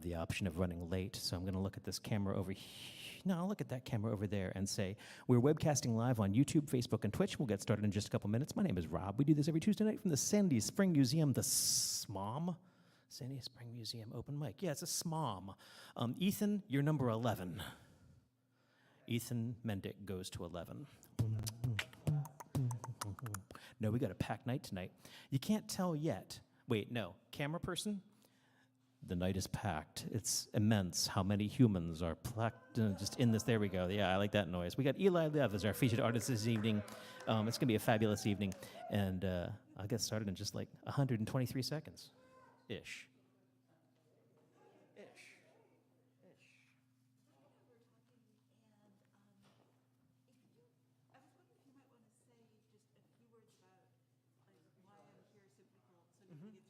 have the option of running late, so I'm going to look at this camera over here. No, I'll look at that camera over there and say, we're webcasting live on YouTube, Facebook, and Twitch. We'll get started in just a couple minutes. My name is Rob. We do this every Tuesday night from the Sandy Spring Museum, the SMOM. Sandy Spring Museum open mic. Yeah, it's a SMOM. Ethan, you're number 11. Ethan Mendick goes to 11. No, we got a packed night tonight. You can't tell yet. Wait, no. Camera person? The night is packed. It's immense how many humans are just in this. There we go. Yeah, I like that noise. We got Eli Lev as our featured artist this evening. It's going to be a fabulous evening. And I'll get started in just like 123 seconds. Ish.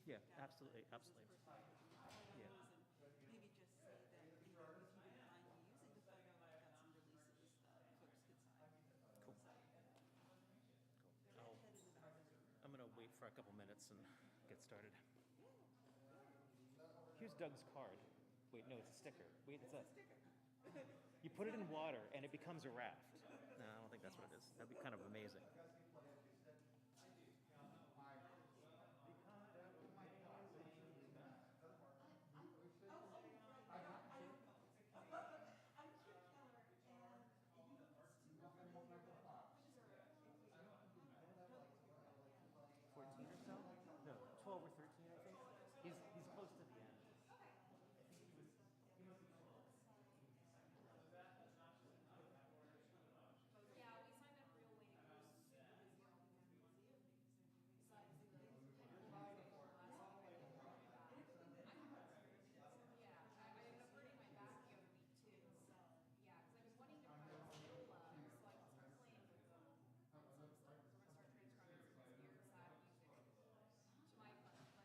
Yeah, absolutely, absolutely. Yeah. Maybe just say that, if you wouldn't mind me using the photo, I've got some releases that folks could sign. Cool. I'm going to wait for a couple minutes and get started. Here's Doug's card. Wait, no, it's a sticker. Wait, it's a sticker. You put it in water and it becomes a raft. No, I don't think that's what it is. That'd be kind of amazing. No, 12 or 13, I think. He's close to the end. Yeah, we signed up real late. Yeah, I ended up hurting my back the other week too. So yeah, because I've been wanting to practice viola so I can start playing some stuff. So we're gonna start transcribing some weird sad music to my fun. But half the issue is I couldn't hold it. So day before Valentine's Day, I went day before I went and got it. Cheap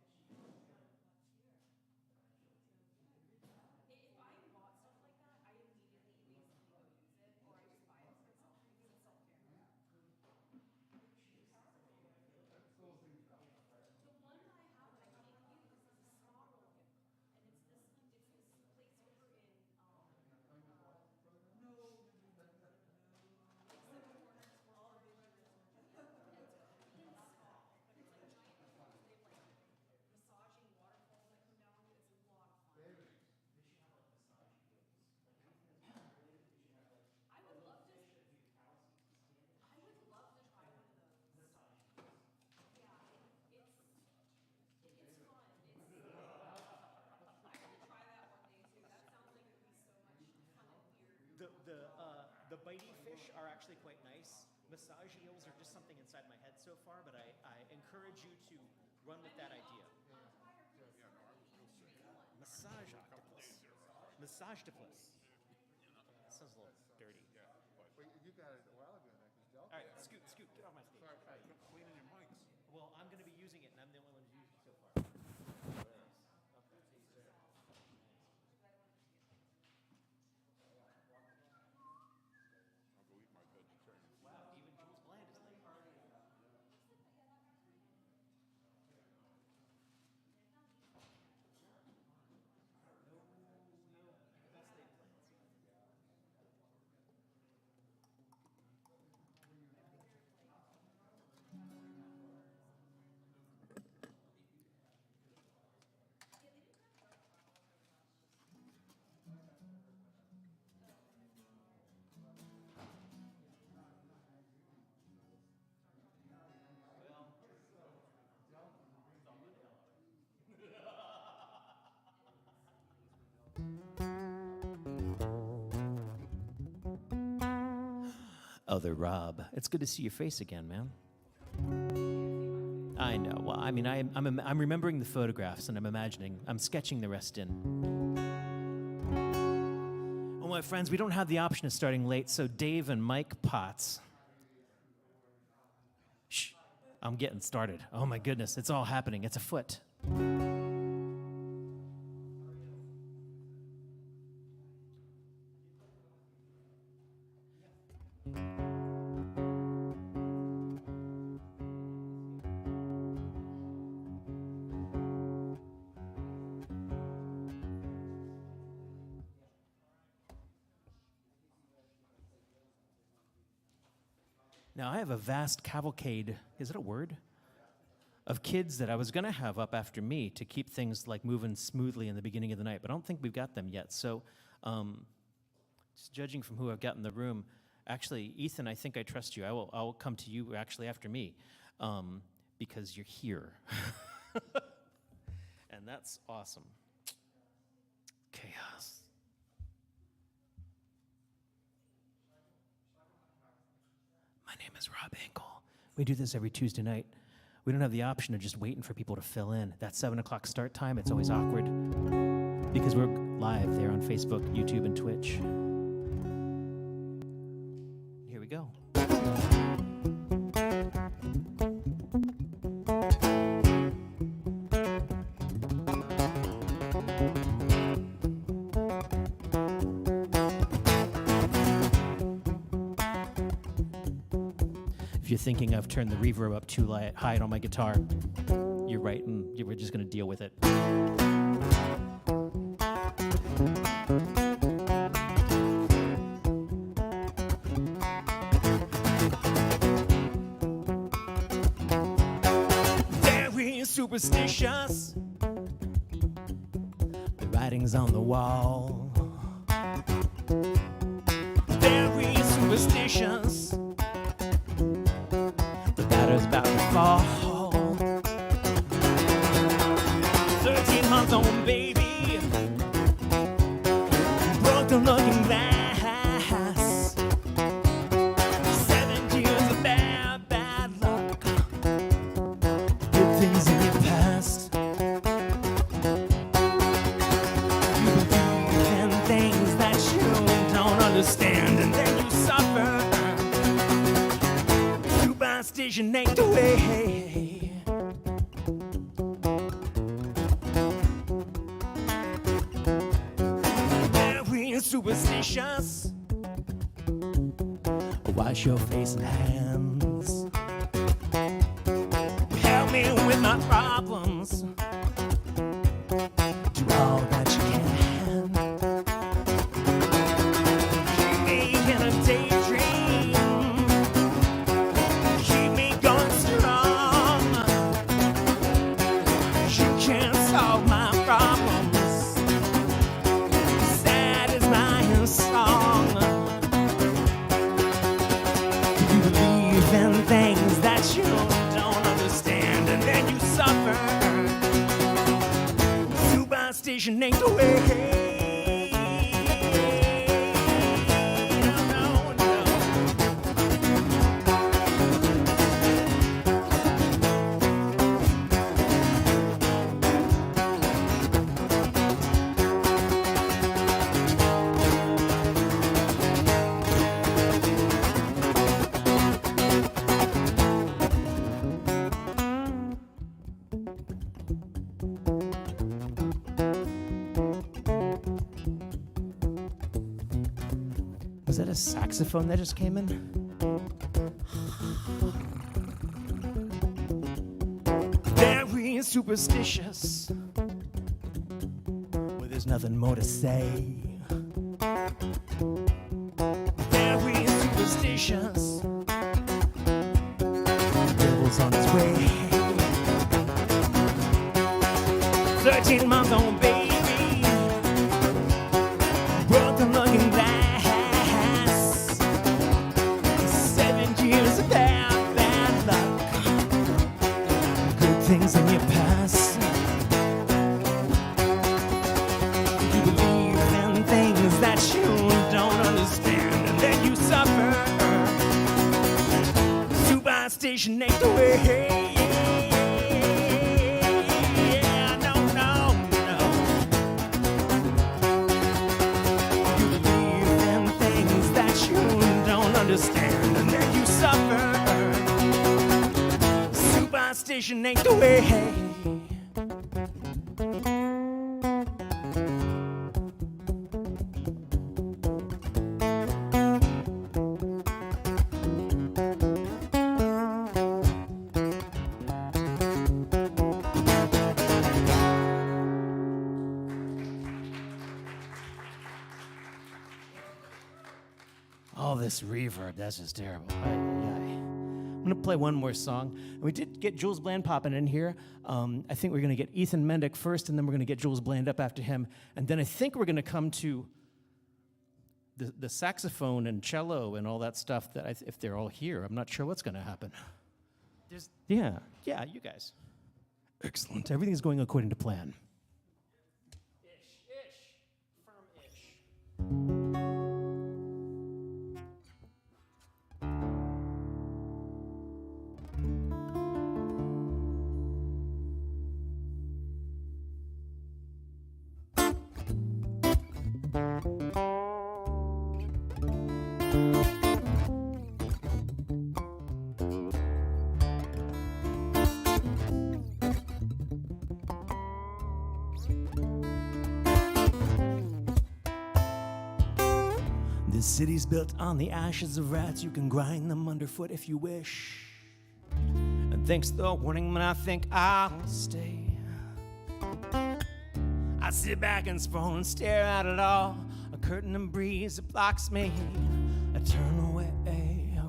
massage. If I bought stuff like that, I immediately basically go use it, or I just buy it for myself because it's self-care. The one that I have that I can't use is a spa roll gift card, and it's this place over in like Seven Corners where all the vision resorts. And it's Korean spa, but it's like giant pools. They have like massaging waterfalls that come down. It's a lot of fun. I would love to. I would love to try one of those. Yeah, it's fun. I want to try that one day too. That sounds like it would be so much fun and weird. The bitey fish are actually quite nice. Massage eels are just something inside my head so far, but I encourage you to run with that idea. Massage octopus. Massage-topus. That sounds a little dirty. Well, you got it a while ago, now. All right, scoot, get off my stage. Sorry, cleaning your mics. Well, I'm going to be using it, and I'm the only one who's used it so far. I'll go eat my vegetarian. Wow, even Jules Bland is late. Best laid plans. Other Rob, it's good to see your face again, man. I know. Well, I mean, I'm remembering the photographs and I'm sketching the rest in. Well, my friends, we don't have the option of starting late, so Dave and Mike Potts. Shh, I'm getting started. Oh my goodness, it's all happening. It's afoot. Now, I have a vast cavalcade, is it a word? Of kids that I was going to have up after me to keep things like moving smoothly in the beginning of the night, but I don't think we've got them yet. So, just judging from who I've got in the room, actually, Ethan, I think I trust you. I will come to you actually after me, because you're here. And that's awesome. Chaos. My name is Rob Ankle. We do this every Tuesday night. We don't have the option of just waiting for people to fill in. That 7 o'clock start time, it's always awkward because we're live there on Facebook, YouTube, and Twitch. Here we go. If you're thinking I've turned the reverb up too high on my guitar, you're right, and we're just going to deal with it. Very superstitious, the writing's on the wall. Very superstitious, is about to fall. 13-month-old baby broke the looking glass. 7 years of bad luck. Good things in your past. You believe in things that you don't understand, and then you suffer. Superstition ain't the way. Very superstitious. Wash your face and hands. Help me with my problems. Do all that you can. Keep me in a daydream. Things that you don't understand, and then you suffer. Superstition ain't the way. Was that a saxophone that just came in? Very superstitious, well, there's nothing more to say. Very superstitious, the devil's on his way. 13-month-old baby broke the looking glass. 7 years of bad luck. Good things in your past. You believe in things that you don't understand, and then you suffer. Superstition ain't the way. Understand, and then you suffer. Superstition ain't the way. All this reverb, that's just terrible. Ay, ay, ay. I'm going to play one more song. And we did get Jules Bland popping in here. I think we're going to get Ethan Mendick first, and then we're going to get Jules Bland up after him. And then I think we're going to come to the saxophone and cello and all that stuff that if they're all here, I'm not sure what's going to happen. Yeah, you guys. Excellent. Everything's going according to plan. This city's built on the ashes of rats. You can grind them underfoot if you wish. And thanks to the warning, man, I think I'll stay. I sit back and sprawl and stare at it all. A curtain and breeze that blocks me. I turn away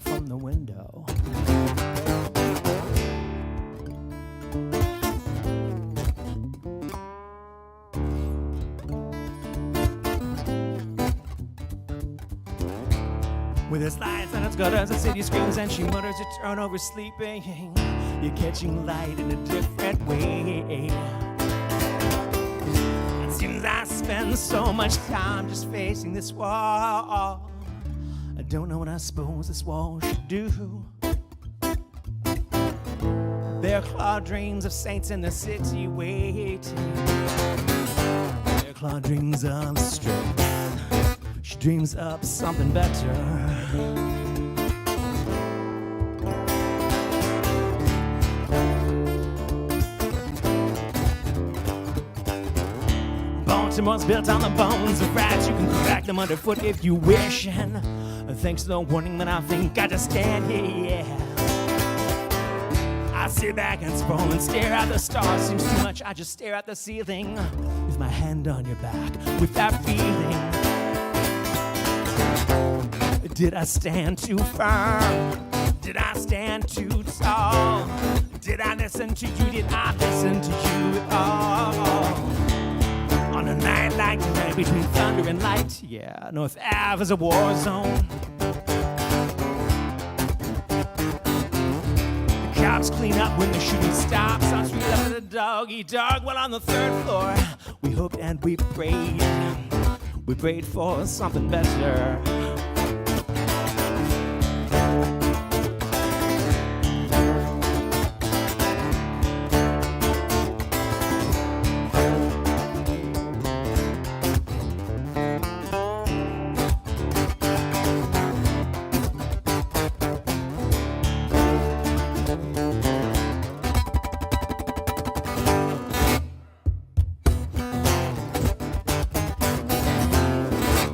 from the window. With its lights and its gutters, the city screams and she mutters, you turn over sleeping. You're catching light in a different way. It seems I spend so much time just facing this wall. I don't know what I suppose this wall should do. Bear claw dreams of saints in the city waiting. Bear claw dreams of strength. She dreams up something better. Baltimore's built on the bones of rats. You can crack them underfoot if you wish. And thanks to the warning, man, I think I just stand here. I sit back and sprawl and stare at the stars. Seems too much, I just stare at the ceiling with my hand on your back, with that feeling. Did I stand too firm? Did I stand too tall? Did I listen to you? Did I listen to you at all? On a night like tonight between thunder and light, yeah, North Ave is a war zone. The cops clean up when the shooting stops. On street left at a dog eat dog. Well, on the third floor, we hoped and we prayed. We prayed for something better.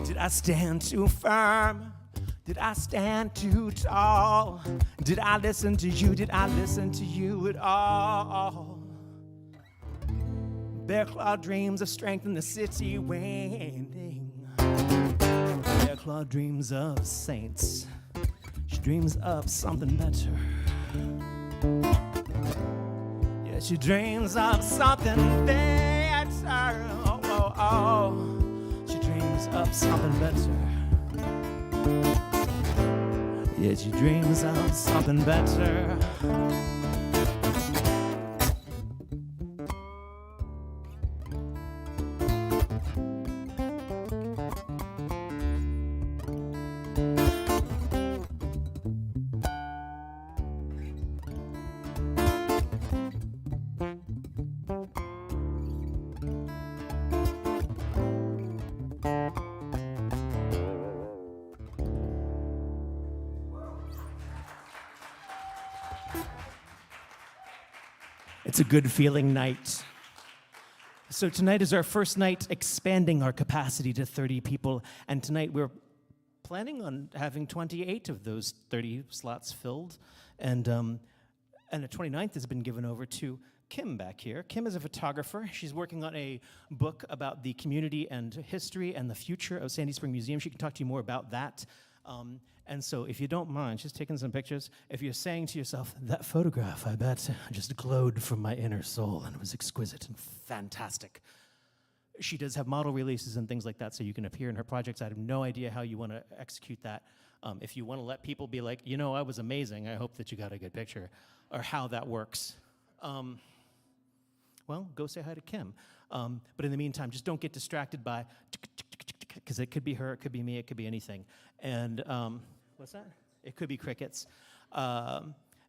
Did I stand too firm? Did I stand too tall? Did I listen to you? Did I listen to you at all? Bear claw dreams of strength in the city waning. Bear claw dreams of saints. She dreams of something better. Yeah, she dreams of something better. Oh, oh, oh. She dreams of something better. Yeah, she dreams of something better. It's a good feeling night. So tonight is our first night expanding our capacity to 30 people, and tonight we're planning on having 28 of those 30 slots filled, and the 29th has been given over to Kim back here. Kim is a photographer. She's working on a book about the community and history and the future of Sandy Spring Museum. She can talk to you more about that. And so if you don't mind, she's taking some pictures. If you're saying to yourself, that photograph, I bet, just glowed from my inner soul and was exquisite and fantastic. She does have model releases and things like that, so you can appear in her projects. I have no idea how you want to execute that. If you want to let people be like, you know, I was amazing, I hope that you got a good picture, or how that works. Well, go say hi to Kim. But in the meantime, just don't get distracted by, because it could be her, it could be me, it could be anything. And what's that? It could be crickets.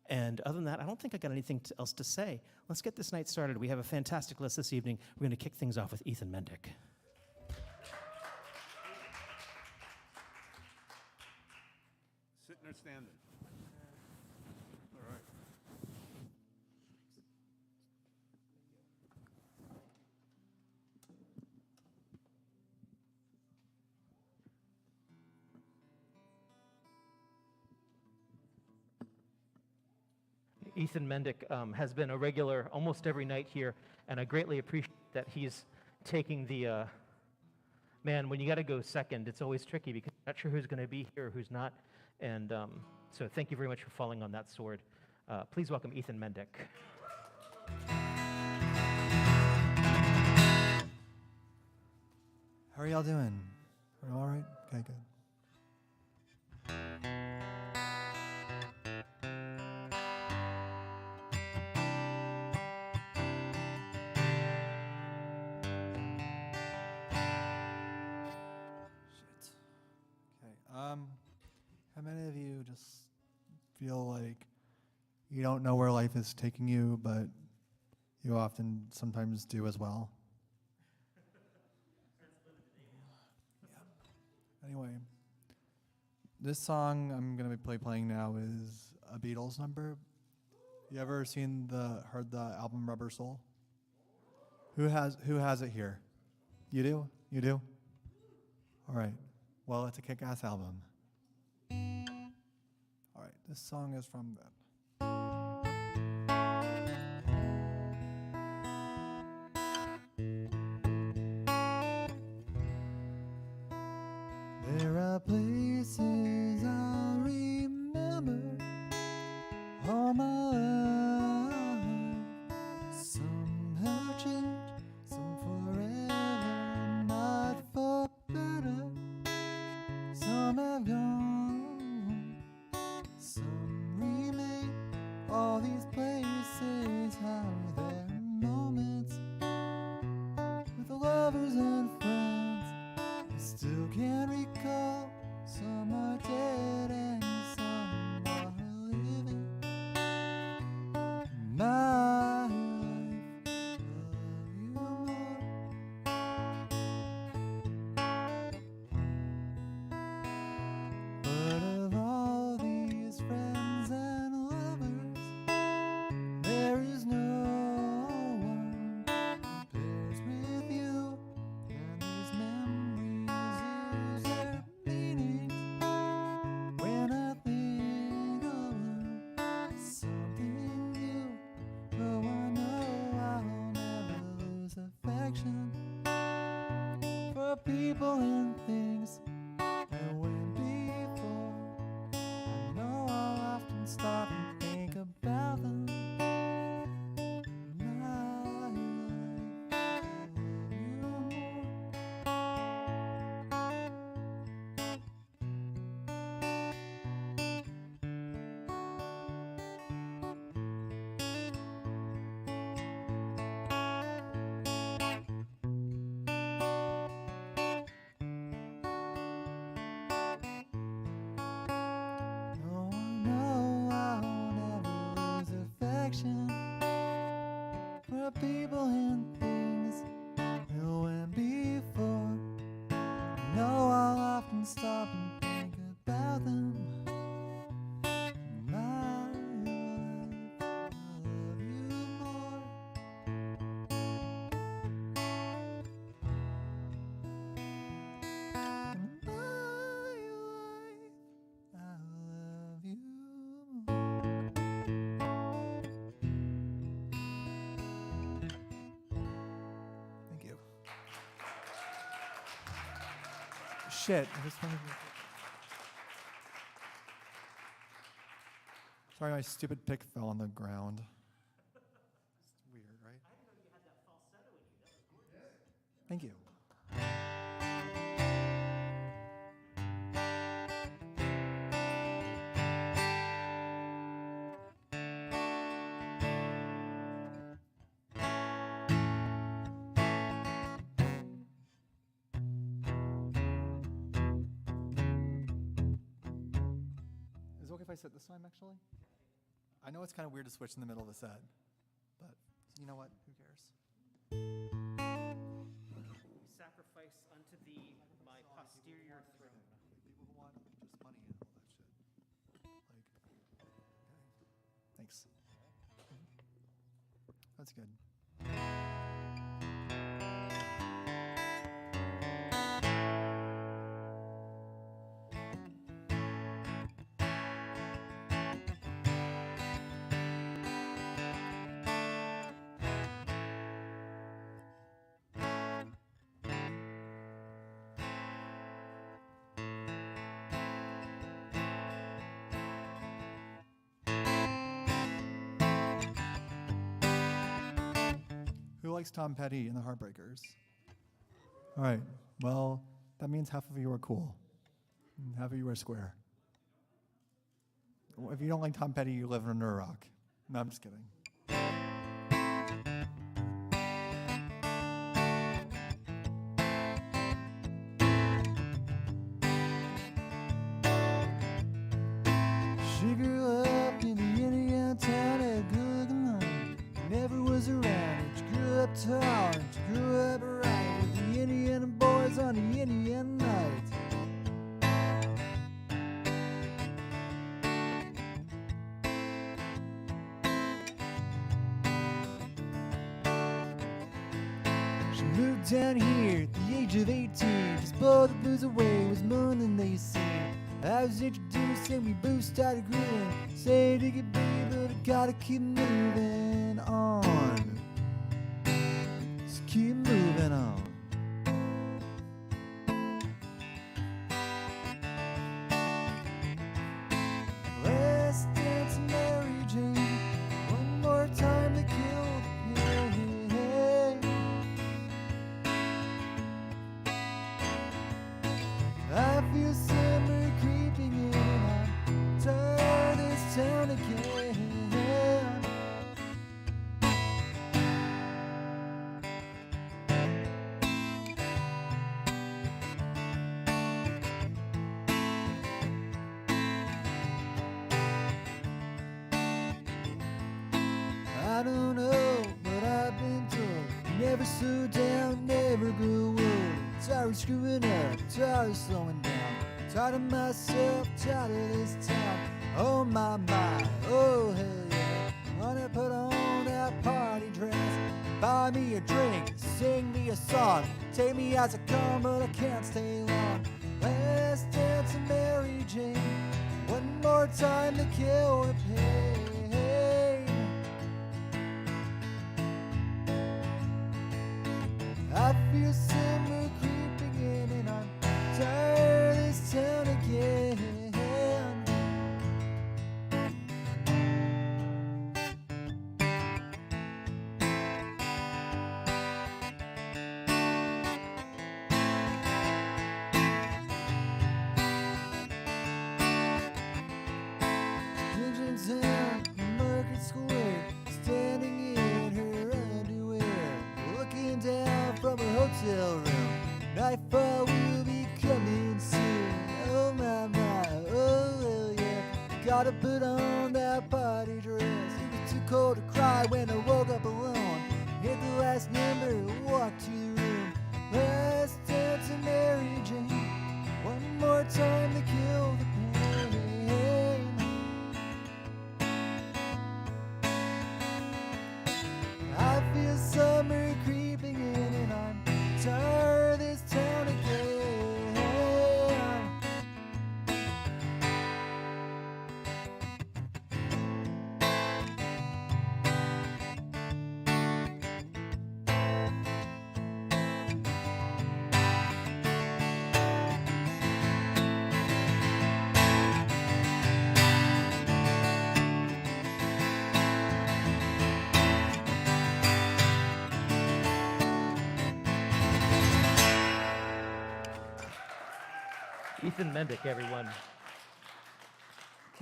And other than that, I don't think I got anything else to say. Let's get this night started. We have a fantastic list this evening. We're going to kick things off with Ethan Mendick. Sitting or standing? All right. Ethan Mendick has been a regular almost every night here, and I greatly appreciate that he's taking the, man, when you got to go second, it's always tricky because you're not sure who's going to be here, who's not, and so thank you very much for falling on that sword. Please welcome Ethan Mendick. How are y'all doing? Are you all right? Okay, good. Shit. Okay. How many of you just feel like you don't know where life is taking you, but you often sometimes do as well? Anyway, this song I'm gonna be playing now is a Beatles number. You ever heard the album Rubber Soul? Who has it here? You do? You do? All right. Well, it's a kick-ass album. All right. This song is from them. There are places I'll remember all my life. Some have changed, some forever, not for better. Some have gone, some remain. All these places have their moments with lovers and friends. I still can't recall. Some are dead and some are living. My life, love you more. But of all these friends and lovers, there is no one compares with you. And these memories lose their meaning when I think of something new. Oh, I know I'll never lose affection for people and things that went before. I know I'll often stop and think about them. My life, I love you more. No, I know I'll never lose affection for people and things that went before. I know I'll often stop and think about them. My life, I love you more. My life, I love you more. Thank you. Shit, I just wanted to... Sorry, my stupid pick fell on the ground. It's weird, right? I didn't know you had that falsetto in you. That was gorgeous. Thank you. Is it okay if I sit this time, actually? I know it's kind of weird to switch in the middle of the set, but you know what? Who cares? Sacrifice unto thee my posterior throne. People want just money and all that shit. Like, okay. Thanks. That's good. Who likes Tom Petty and the Heartbreakers? All right. Well, that means half of you are cool. And half of you are square. If you don't like Tom Petty, you live under a rock. No, I'm just kidding. She grew up in the Indian town at Guggenheim. Never was around. She grew up tall. She grew up right with the Indian boys on the Indian nights. She moved down here at the age of 18. Just blew the blues away, was more than they seen. I was introduced and we both started grooving. Said it could be, but I gotta keep moving on. Just keep moving on. Let's dance to Mary Jane one more time to kill the pain. I feel summer creeping in. I'm tired of this town again. I don't know, but I've been told never slow down, never grow old. Tired of screwing up, tired of slowing down. Tired of myself, tired of this town. Oh my, oh hell yeah. Wanna put on that party dress, buy me a drink, sing me a song. Take me as I come, but I can't stay long. Let's dance to Mary Jane one more time to kill the pain. I feel summer creeping in and I'm tired of this town again. Engines down Market Square, standing in her underwear, looking down from her hotel room. Nightfall will be coming soon. Oh my, oh hell yeah. Gotta put on that party dress. It was too cold to cry when I woke up alone. Hit the last number, walk to the room. Let's dance to Mary Jane one more time to kill the pain. I feel summer creeping in and I'm tired of this town again. Ethan Mendick, everyone.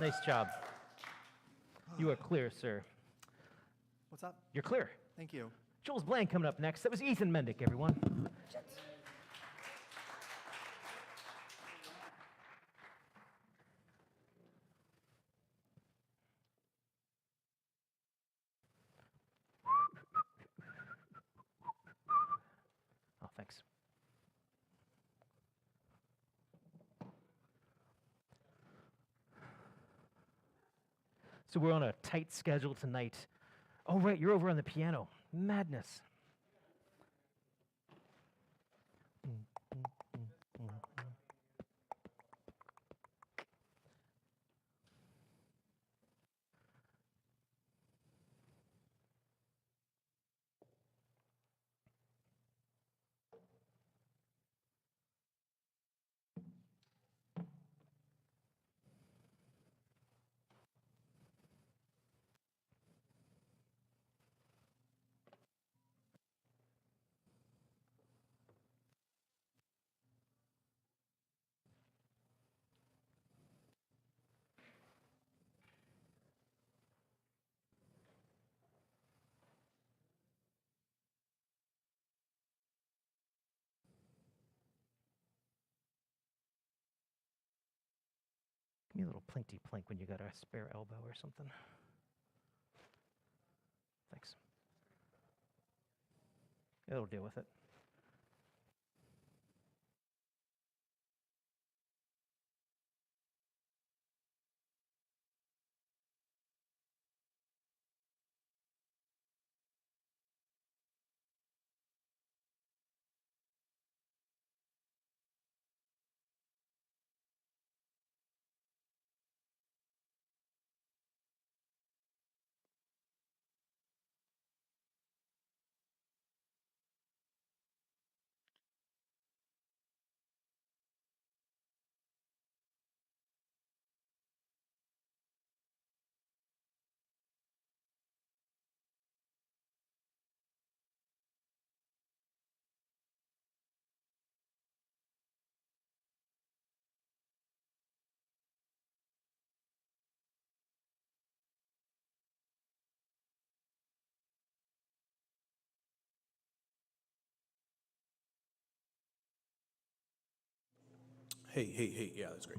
Nice job. You are clear, sir. What's up? You're clear. Thank you. Jules Bland coming up next. That was Ethan Mendick, everyone. Oh, thanks. So we're on a tight schedule tonight. Oh, right, you're over on the piano. Madness. Give me a little plinky plink when you got a spare elbow or something. Thanks. It'll deal with it. Hey, yeah, that's great.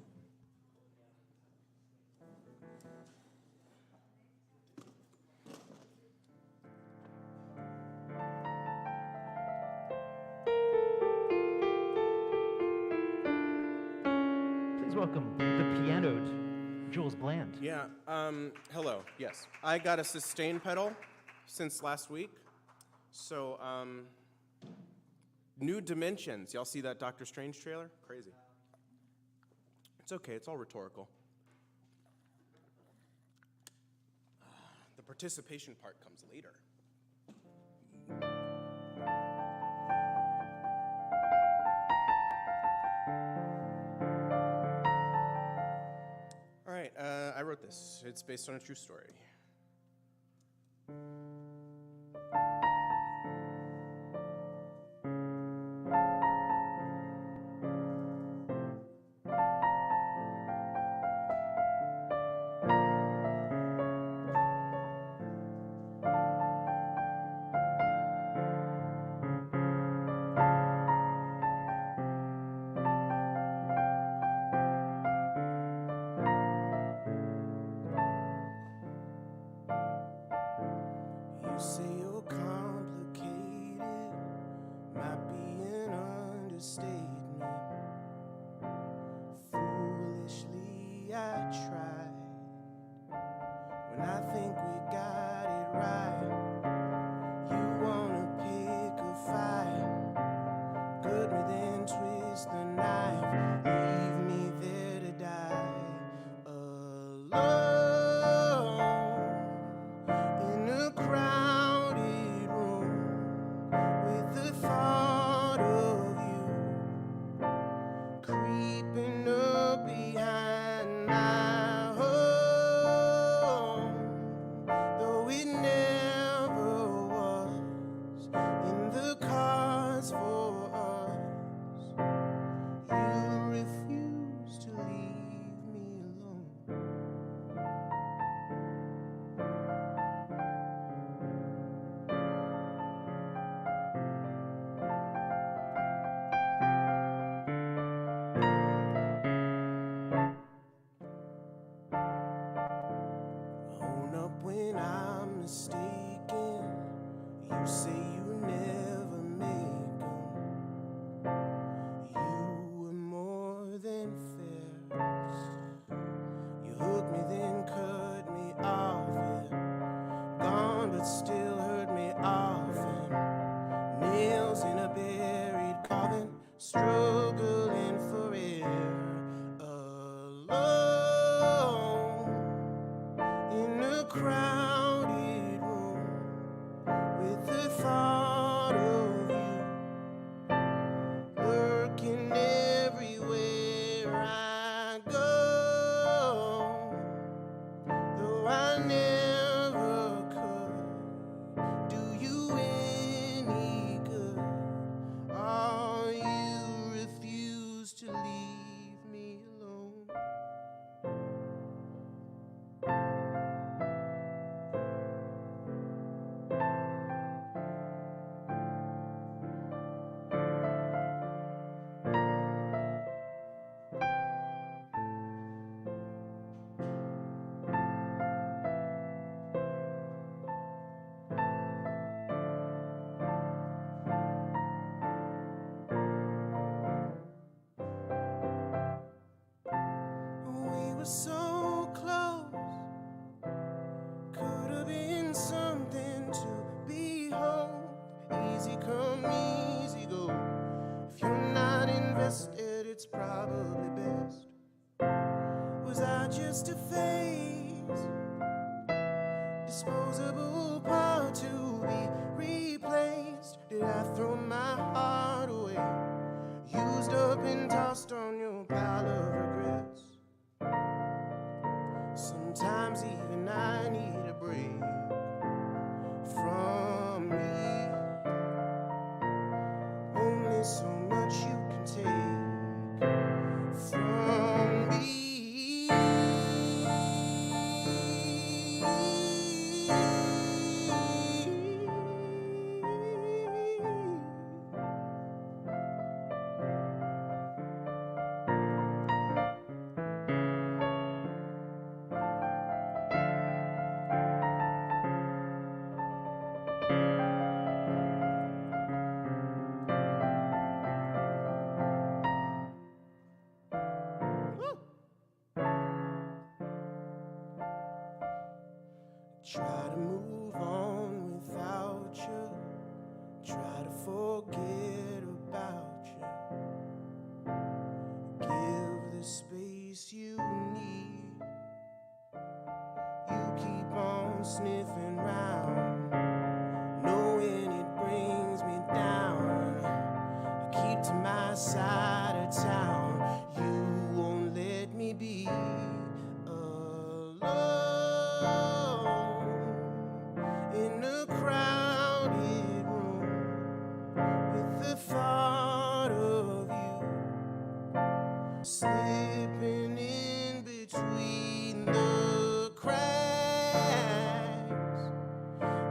Please welcome the pianoed Jules Bland. Yeah, hello, yes. I got a sustain pedal since last week. So, new dimensions. Y'all see that Doctor Strange trailer? Crazy. It's okay, it's all rhetorical. The participation part comes later. All right, I wrote this. It's based on a true story. and fair. You hooked me, then cut me off, yeah. Gone, but still hurt me often. Nails in a buried coffin, struggling for air. Alone in a crowded room with the thought of you lurking everywhere I go. Though I never could do you any good, oh, you refuse to leave me alone. We were so close, could have been something to behold. Easy come, easy go. If you're not invested, it's probably best. Was I just a phase? Disposable part to be replaced? Did I throw my heart away? Used up and tossed on your pile of regrets? Sometimes even I need a break from me. Only so much you can take from me. Try to move on without you. Try to forget about you. Give the space you need. You keep on sniffing round, knowing it brings me down. You keep to my side of town. You won't let me be alone in a crowded room with the thought of you slipping in between the cracks.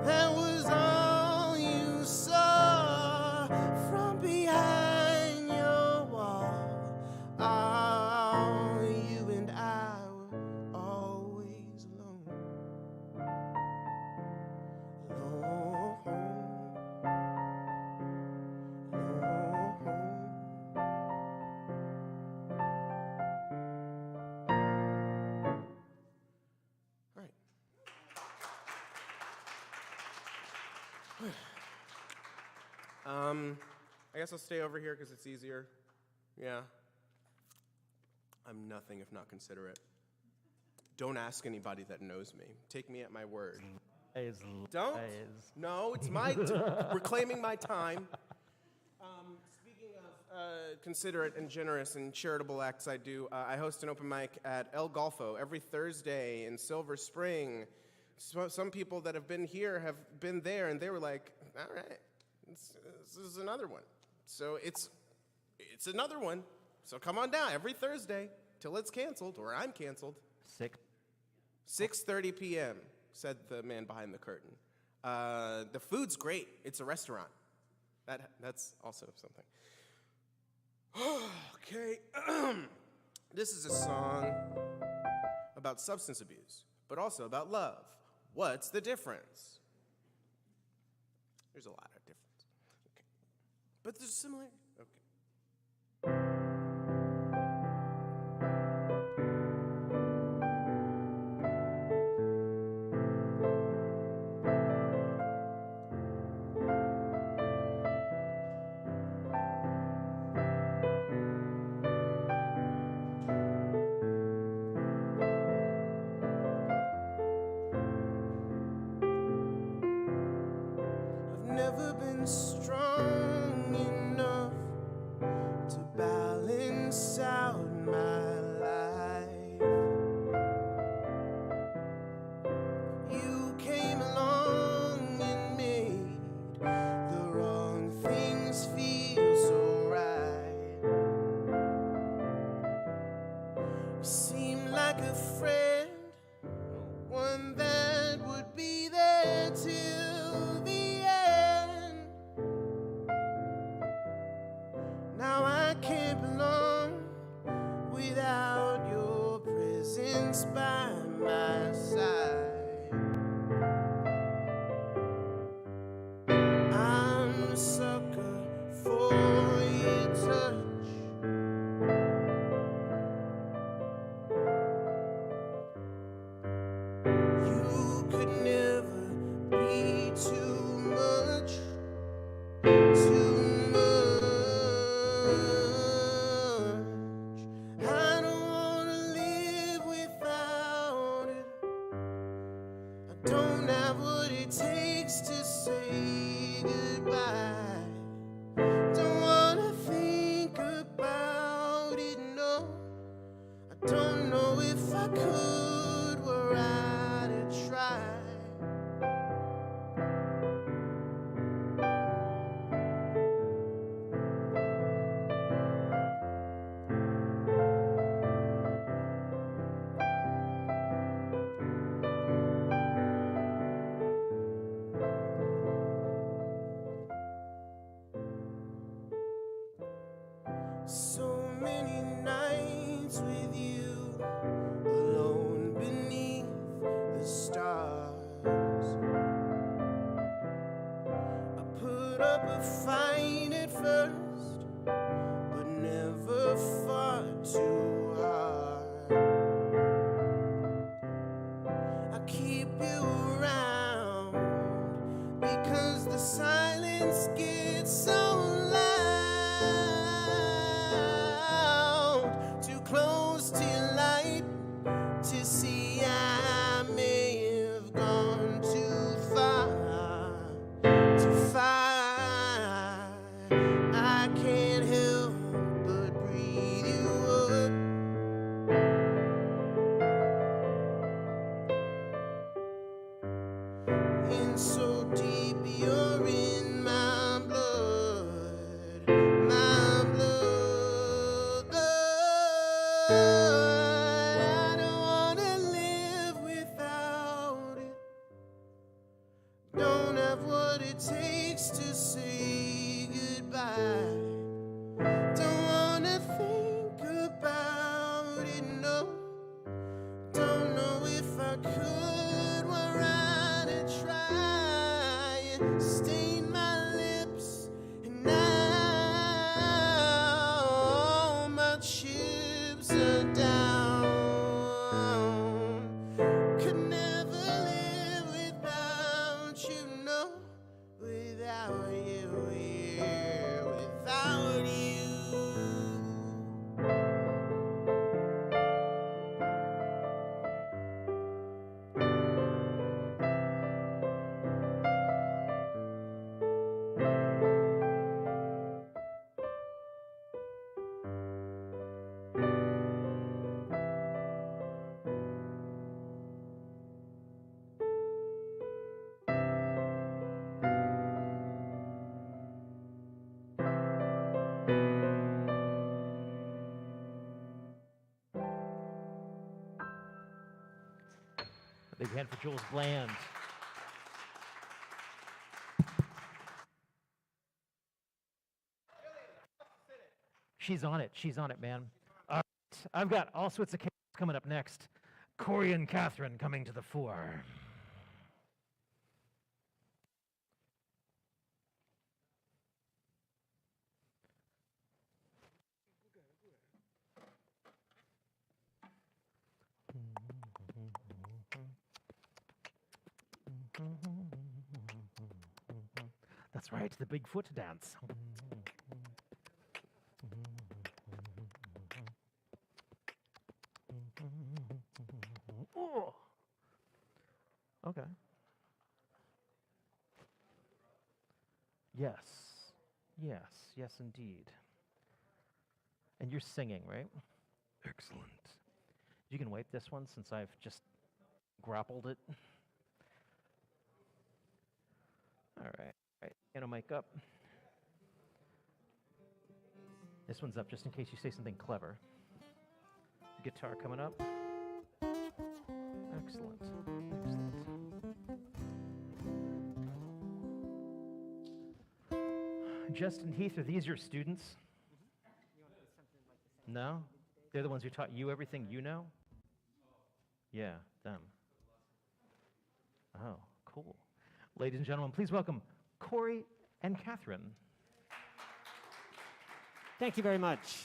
That was all you saw from behind your wall. Oh, you and I were always alone. Alone. Alone. All right. I guess I'll stay over here because it's easier. Yeah. I'm nothing if not considerate. Don't ask anybody that knows me. Take me at my word. Don't. No, it's my reclaiming my time. Speaking of considerate and generous and charitable acts, I host an open mic at El Golfo every Thursday in Silver Spring. So, some people that have been here have been there, and they were like, "All right, this is another one." So it's another one. So come on down every Thursday till it's canceled or I'm canceled. 6:30 p.m. said the man behind the curtain. The food's great. It's a restaurant. That's also something. Okay. This is a song about substance abuse, but also about love. What's the difference? There's a lot of difference. Okay. But there's similarity. Okay. works out my life. You came along and made the wrong things feel so right. You seem like a friend, one that would be there till the end. Now I can't belong without your presence by my side. I'm a sucker for your touch. You could never be too much, too much. I don't wanna live without it. I don't have what it takes to say goodbye. Don't wanna think about it, no. I don't know if I could, were I to try. So many nights with you, alone beneath the stars. I put up a fight at first, but never fought too hard. I keep you around because the silence gets so loud. Too close to your light to see I may have gone too far. Too far. I can't help but breathe you up. In so deep, you're in my blood, my blood. I don't wanna live without it. Don't have what it takes to say goodbye. Don't wanna think about it, no. Don't know if I could, were I to try. Stain my lips, and now my chips are down. Could never live without you, no. Without you, yeah, without you. A big hand for Jules Bland. She's on it. She's on it, man. All right. I've got all sorts of cases coming up next. Corey and Catherine coming to the fore. That's right, the Bigfoot dance. Oh. Okay. Yes. Yes, yes, indeed. And you're singing, right? Excellent. You can wipe this one since I've just grappled it. All right. Piano mic up. This one's up just in case you say something clever. Guitar coming up. Excellent. Justin Heath, are these your students? No? They're the ones who taught you everything you know? Yeah, them. Oh, cool. Ladies and gentlemen, please welcome Corey and Catherine. Thank you very much.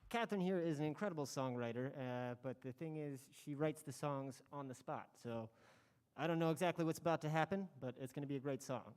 Catherine here is an incredible songwriter, but the thing is, she writes the songs on the spot. So I don't know exactly what's about to happen, but it's going to be a great song.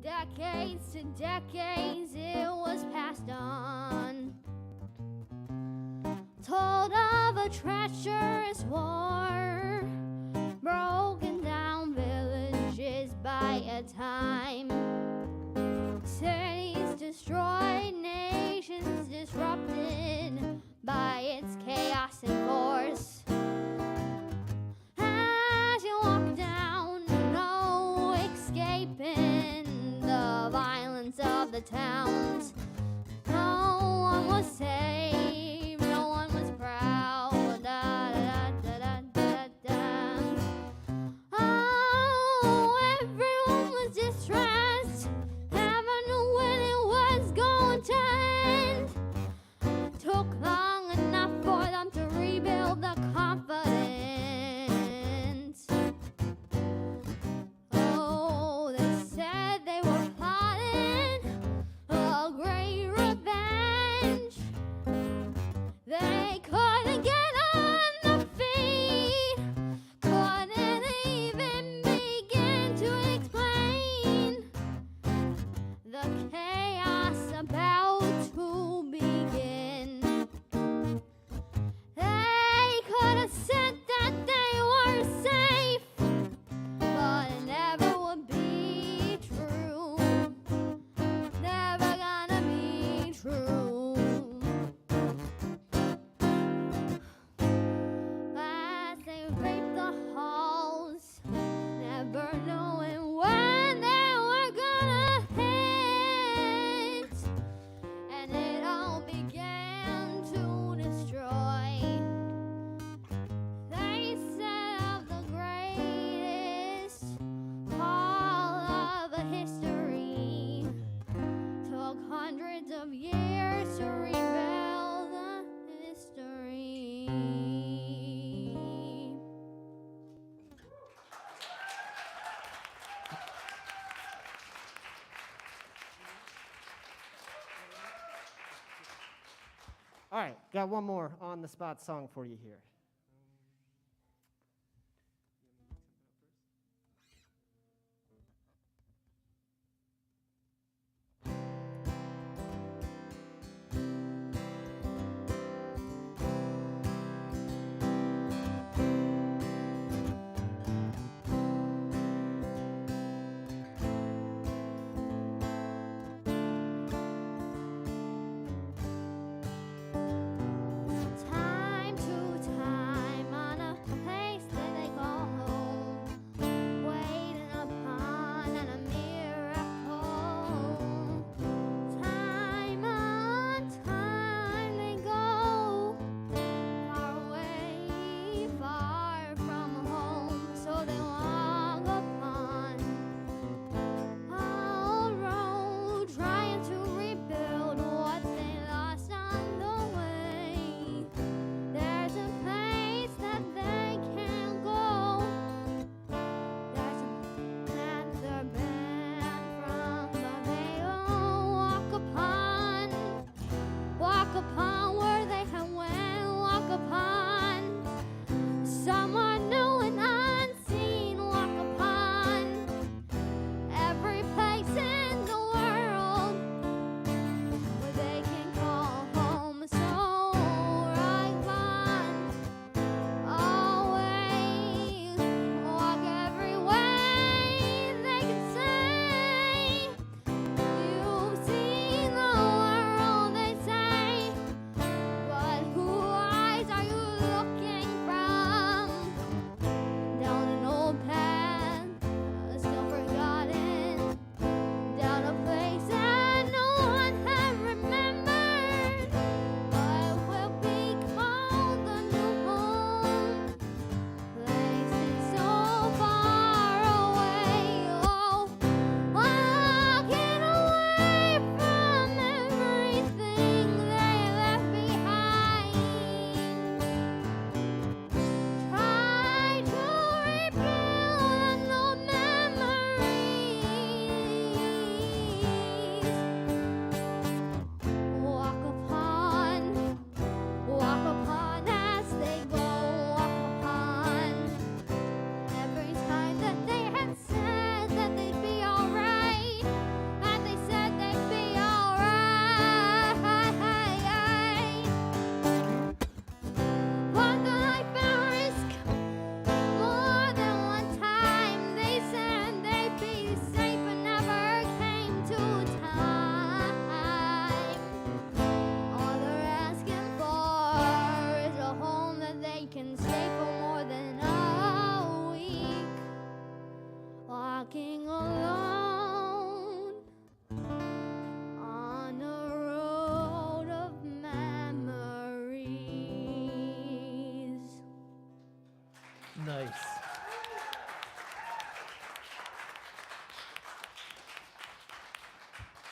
Decades to decades it was passed on, told of a treacherous war, broken down villages by a time, cities destroyed, nations disrupted by its chaos and force. As you walk down, no escaping the violence of the towns. No one was safe, no one was proud. Da, da, da, da, da, da. Oh, everyone was distressed. Heaven knew when it was going to end. Took long enough for them to rebuild the confidence. Oh, they said they were plotting a great revenge. They couldn't get on their feet, couldn't even begin to explain the chaos about to begin. They could have said that they were safe, but it never would be true. Never gonna be true. As they raped the halls, never knowing when they were gonna hit, and it all began to destroy. They set up the greatest fall of a history. Took hundreds of years to rebuild the history. All right, got one more on the spot song for you here. Time to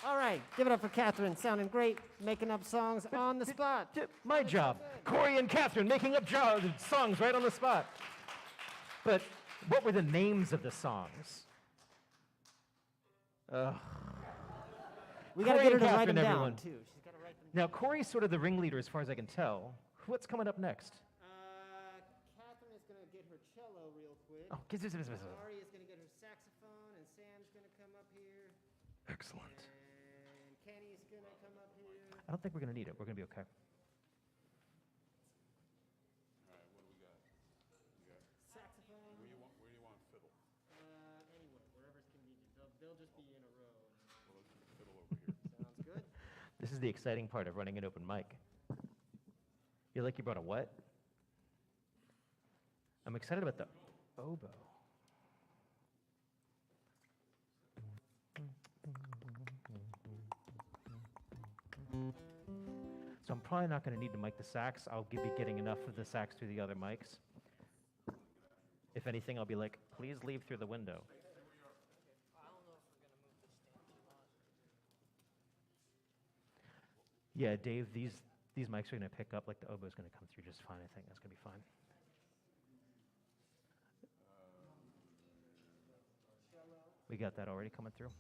All right, give it up for Catherine. Sounding great, making up songs on the spot. My job. Corey and Catherine making up songs right on the spot. But what were the names of the songs? We got to Corey get her and to write Catherine, them everyone. down, too. She's got to write them Now, Corey's sort of the ringleader as far as I can tell. What's coming up next? Catherine is going to get her cello real quick. Oh, Ari is going to get her saxophone, and Sam's going to come up here. excellent. And Kenny's going to come up here. I don't think we're going to need it. We're going to be okay. All right, what do we got? You got Saxophone. where you want fiddle? Anywhere, wherever's convenient. They'll just be in a row. Well, let's do fiddle over here. Sounds good. This is the exciting part of running an open mic. You like you brought a what? I'm excited about the oboe. So I'm probably not going to need to mic the sax. I'll be getting enough of the sax through the other mics. If anything, I'll be like, please leave through the window. Yeah, Dave, these mics are going to pick up, like the oboe's going to come through just fine. I think that's going to be fine. We got that already coming through?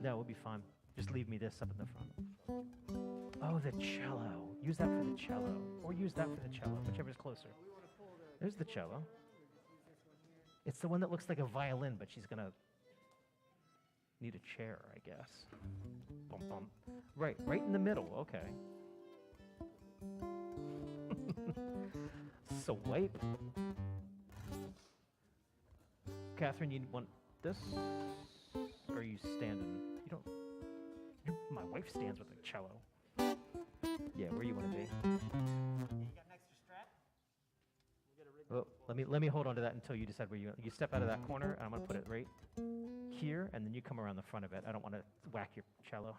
No, we'll be fine. Just leave me this up in the front. Oh, the cello. Use that for the cello. Or use that for the cello, whichever's closer. There's the cello. It's the one that looks like a violin, but she's going to need a chair, I guess. Bum, bum. Right in the middle, okay. Swipe. Catherine, you want this? Or are you standing? You don't. My wife stands with a cello. Yeah, where you want to be. You got an extra strap? Oh, let me hold on to that until you decide where you step out of that corner, and I'm gonna put it right here, and then you come around the front of it. I don't want to whack your cello.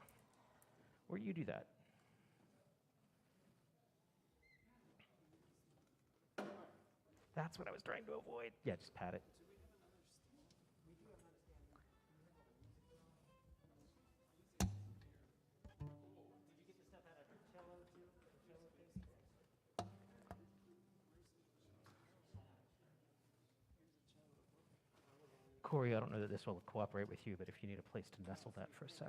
Or you do that. That's what I was trying to avoid. Yeah, just pat it. Corey, I don't know that this will cooperate with you, but if you need a place to nestle that for a sec.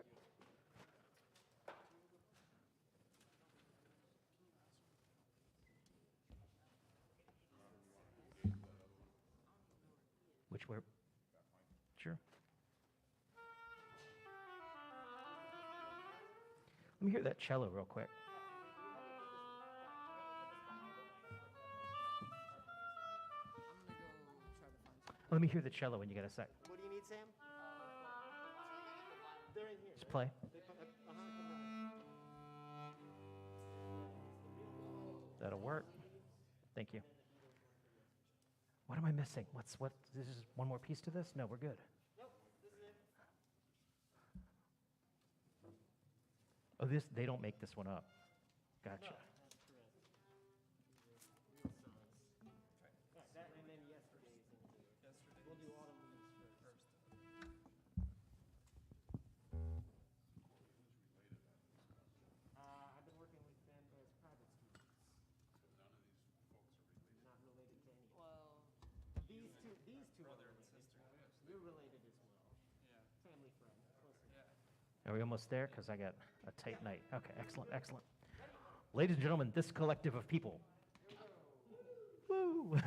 Which where? Sure. Let me hear that cello real quick. Let me hear the cello when you get a sec. What do you need, Sam? They're in here. Just play. That'll work. Thank you. What am I missing? What? This is one more piece to this? No, we're good. Nope, this is it. Oh, they don't make this one up. Gotcha. That and then yesterday's. We'll do autumn leaves first. I've been working with them as private students. Not related to any. Well, These two are related. You're related as well. Yeah. Family friend. Close. Are we almost there? Because I got a tight night. Okay, excellent, excellent. Ladies and gentlemen, this collective of people. Woo!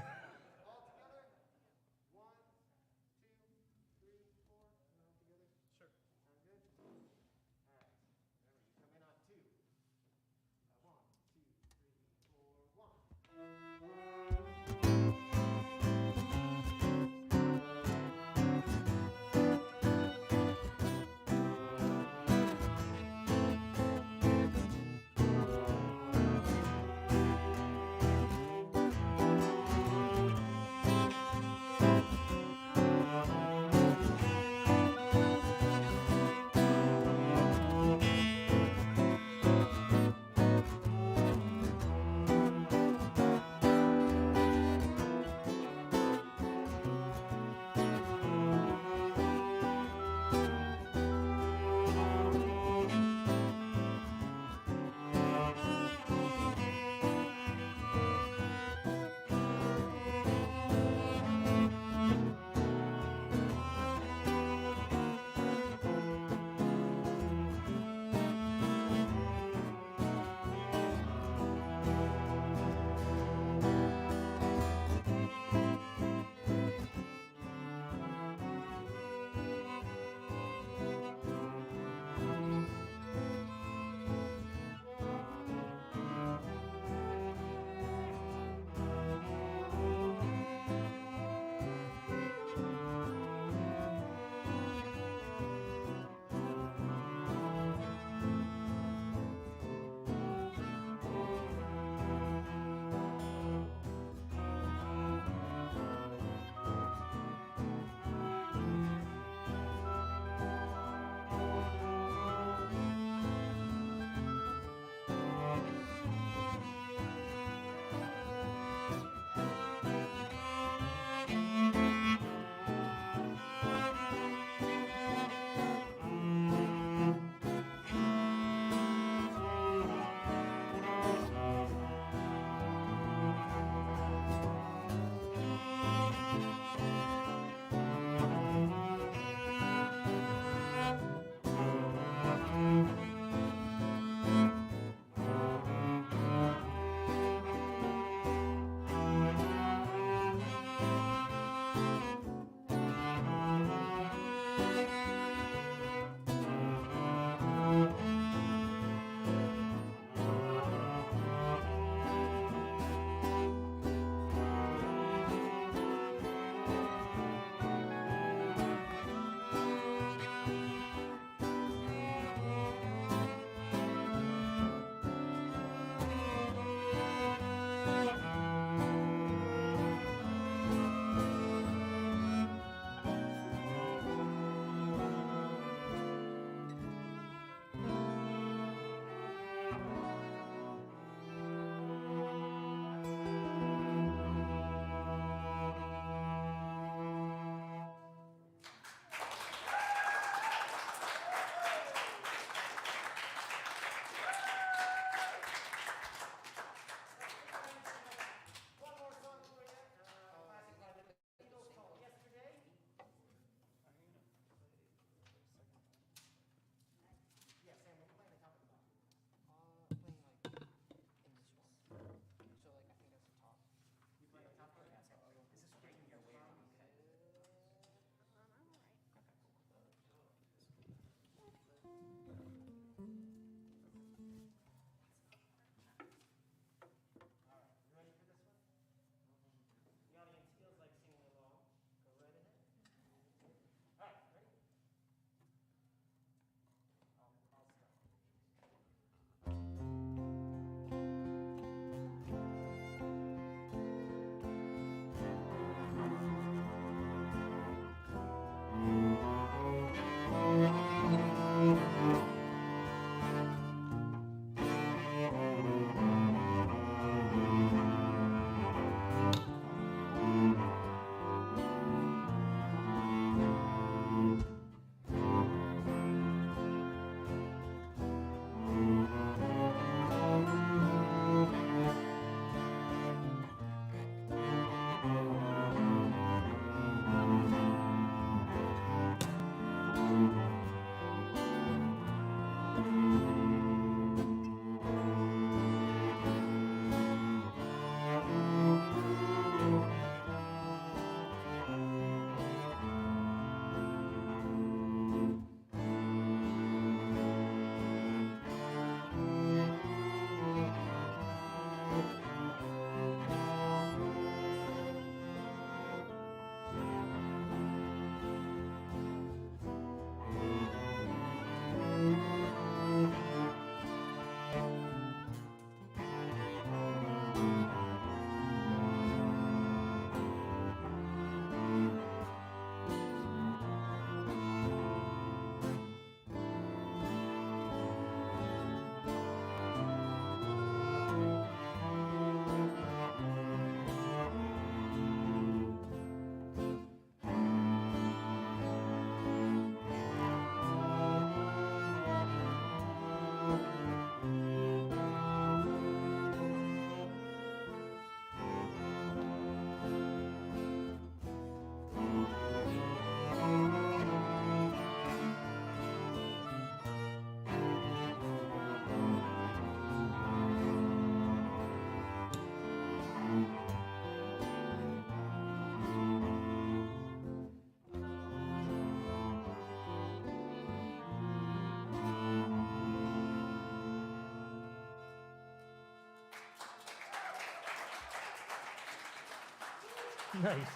Nice.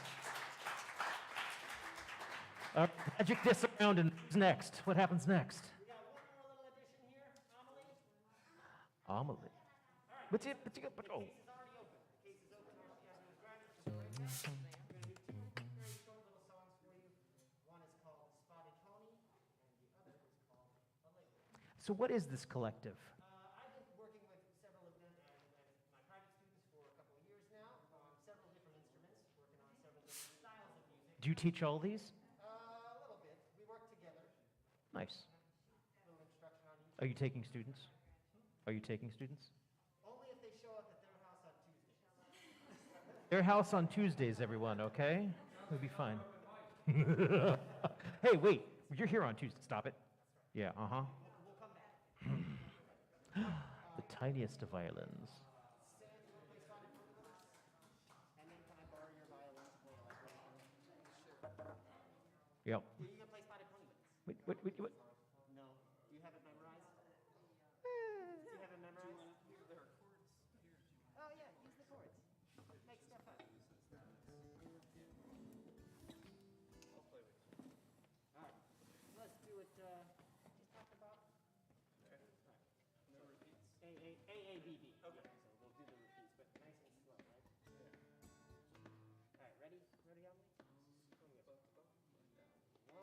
Magic this around and who's next? What happens next? We got one more little addition here, Amelie. Amelie. What's it? Oh. The case is already open. The case is open. All she has to do is grab it. Just right now. We're going to do two very short little songs for you. One is called Spotted Pony, and the other is called Allegro. So what is this collective? I've been working with several of them and my private students for a couple of years now on several different instruments, working on several different styles of music. Do you teach all these? A little bit. We work together. Nice. A little instruction on each. Are you taking students? Are you taking students? Only if they show up at their house on Tuesday. Their house on Tuesdays, everyone, okay? We'll be fine. Hey, wait. You're here on Tuesday. Stop it. Yeah, uh-huh. We'll come back. The tiniest of violins. Sam, do you want to play Spotted Pony with us? And then can I borrow your violin to play Allegro? Sure. Yep. Are you going to play Spotted Pony with us? What? No. Do you have it memorized? Do you have it memorized? Oh, yeah, use the chords. Make stuff up. All right, let's do it. Just talk about. No repeats. A, A, B, B. Okay. Yeah, so we'll do the repeats, but nice and slow, right? All right, ready? Ready, Emily? One, two, and 1, 2, 3.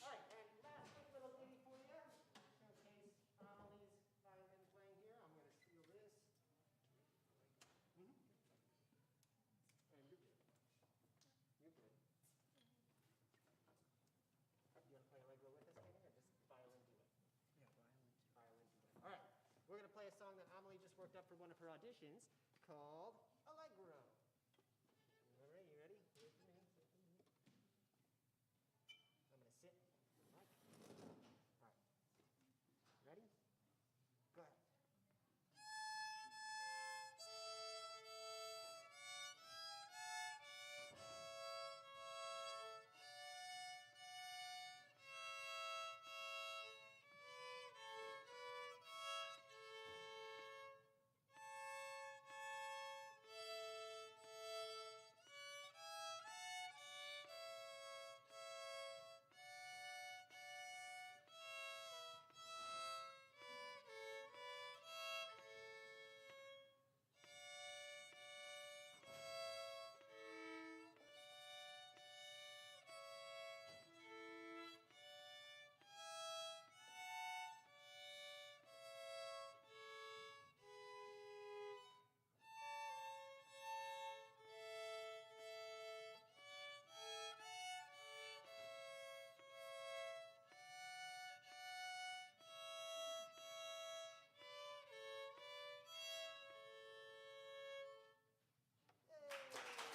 All right, and last quick little ditty for you. Showcase Amelie's violin playing here. I'm going to steal this. And you're good. You're good. You want to play Allegro with us, maybe, or just violin duet? Yeah, violin duet. All right, we're going to play a song that Amelie just worked up for one of her auditions called Allegro. You ready? You ready? Wait for me. Wait for me. I'm going to sit. Right. All right. Ready? Go ahead.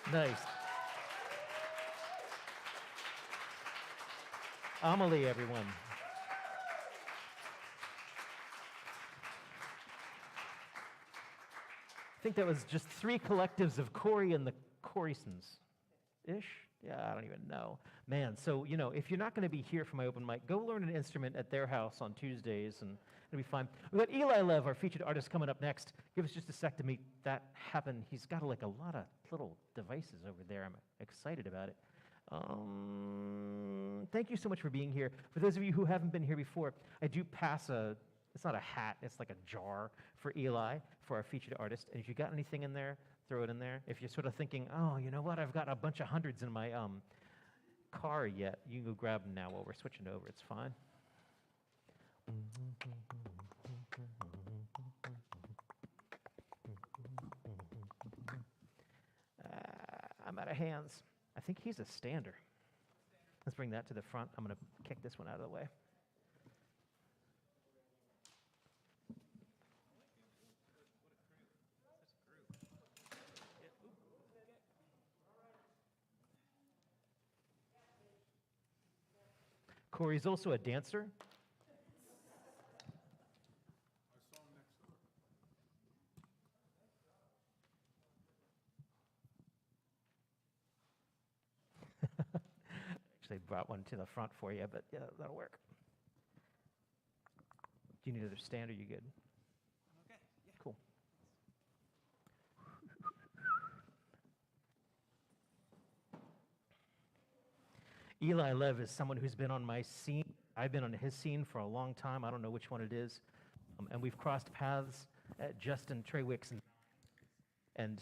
Nice. Amelie, everyone. I think that was just 3 collectives of Corey and the Corysons-ish. Yeah, I don't even know. Man, so, if you're not going to be here for my open mic, go learn an instrument at their house on Tuesdays, and it'll be fine. We've got Eli Lev, our featured artist, coming up next. Give us just a sec to make that happen. He's got, a lot of little devices over there. I'm excited about it. Thank you so much for being here. For those of you who haven't been here before, I do pass it's not a hat, it's like a jar for Eli, for our featured artist. And if you got anything in there, throw it in there. If you're sort of thinking, oh, you know what, I've got a bunch of hundreds in my car yet, you can go grab them now while we're switching over. It's fine. I'm out of hands. I think he's a stander. Let's bring that to the front. I'm going to kick this one out of the way. Corey's also a dancer. Actually brought one to the front for you, but yeah, that'll work. Do you need another stand, or you good? Okay. Yeah. Cool. Eli Lev is someone who's been on my scene. I've been on his scene for a long time. I don't know which one it is. And we've crossed paths at Justin Treywick's and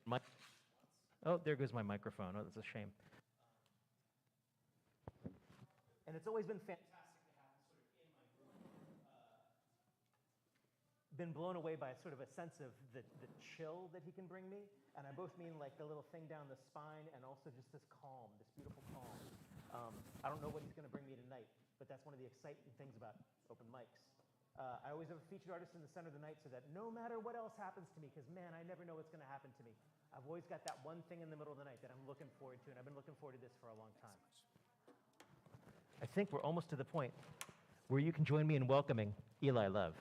my. Oh, there goes my microphone. Oh, that's a shame. And it's always been fantastic to have him sort of in my group. Been blown away by sort of a sense of the chill that he can bring me. And I both mean like the little thing down the spine and also just this calm, this beautiful calm. I don't know what he's going to bring me tonight, but that's one of the exciting things about open mics. I always have a featured artist in the center of the night so that no matter what else happens to me, because man, I never know what's going to happen to me. I've always got that one thing in the middle of the night that I'm looking forward to, and I've been looking forward to this for a long time. I think we're almost to the point where you can join me in welcoming Eli Lev.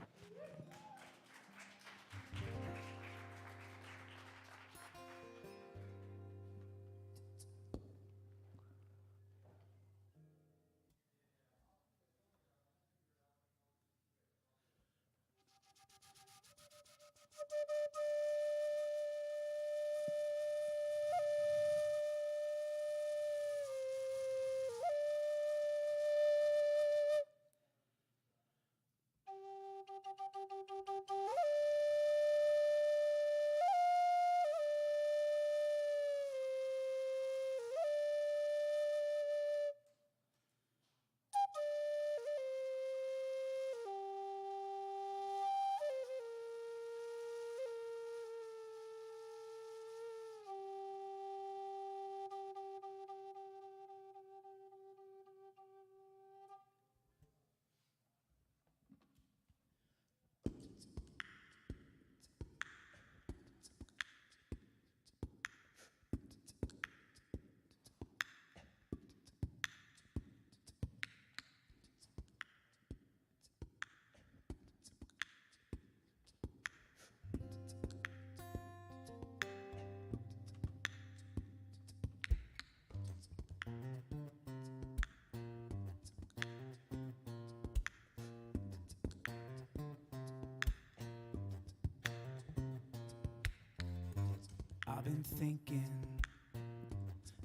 I've been thinking,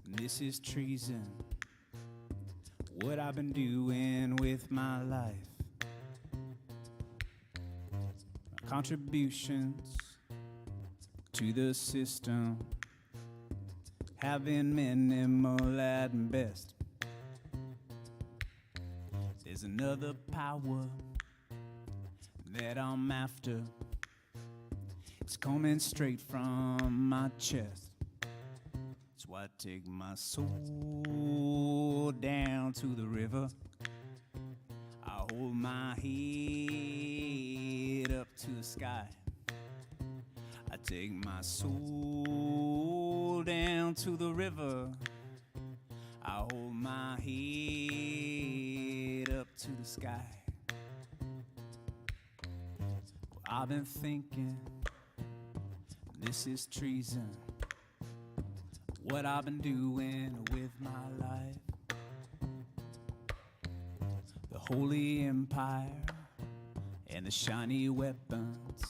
this is treason, what I've been doing with my life. My contributions to the system have been minimal at best. There's another power that I'm after. It's coming straight from my chest. So I take my soul down to the river. I hold my head up to the sky. I take my soul down to the river. I hold my head up to the sky. Well, I've been thinking, this is treason, what I've been doing with my life. The holy empire and the shiny weapons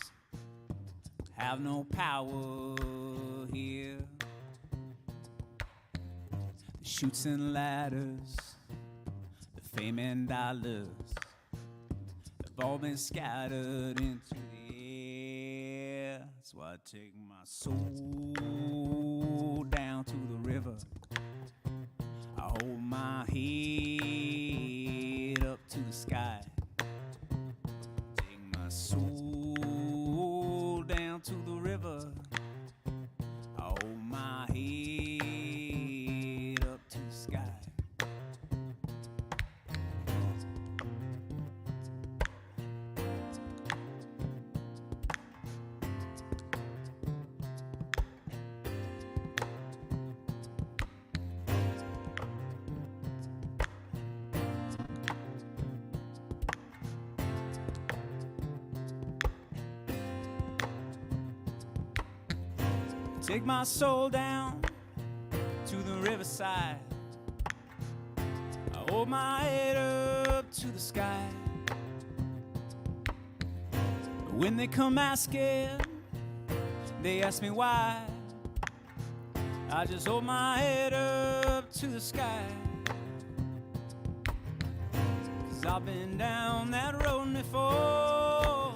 have no power here. The chutes and ladders, the fame and dollars, have all been scattered into the air. So I take my soul down to the river. I hold my head up to the sky. Take my soul down to the river. I hold my head up to the sky. Take my soul down to the riverside. I hold my head up to the sky. When they come asking, they ask me why. I just hold my head up to the sky. 'Cause I've been down that road before,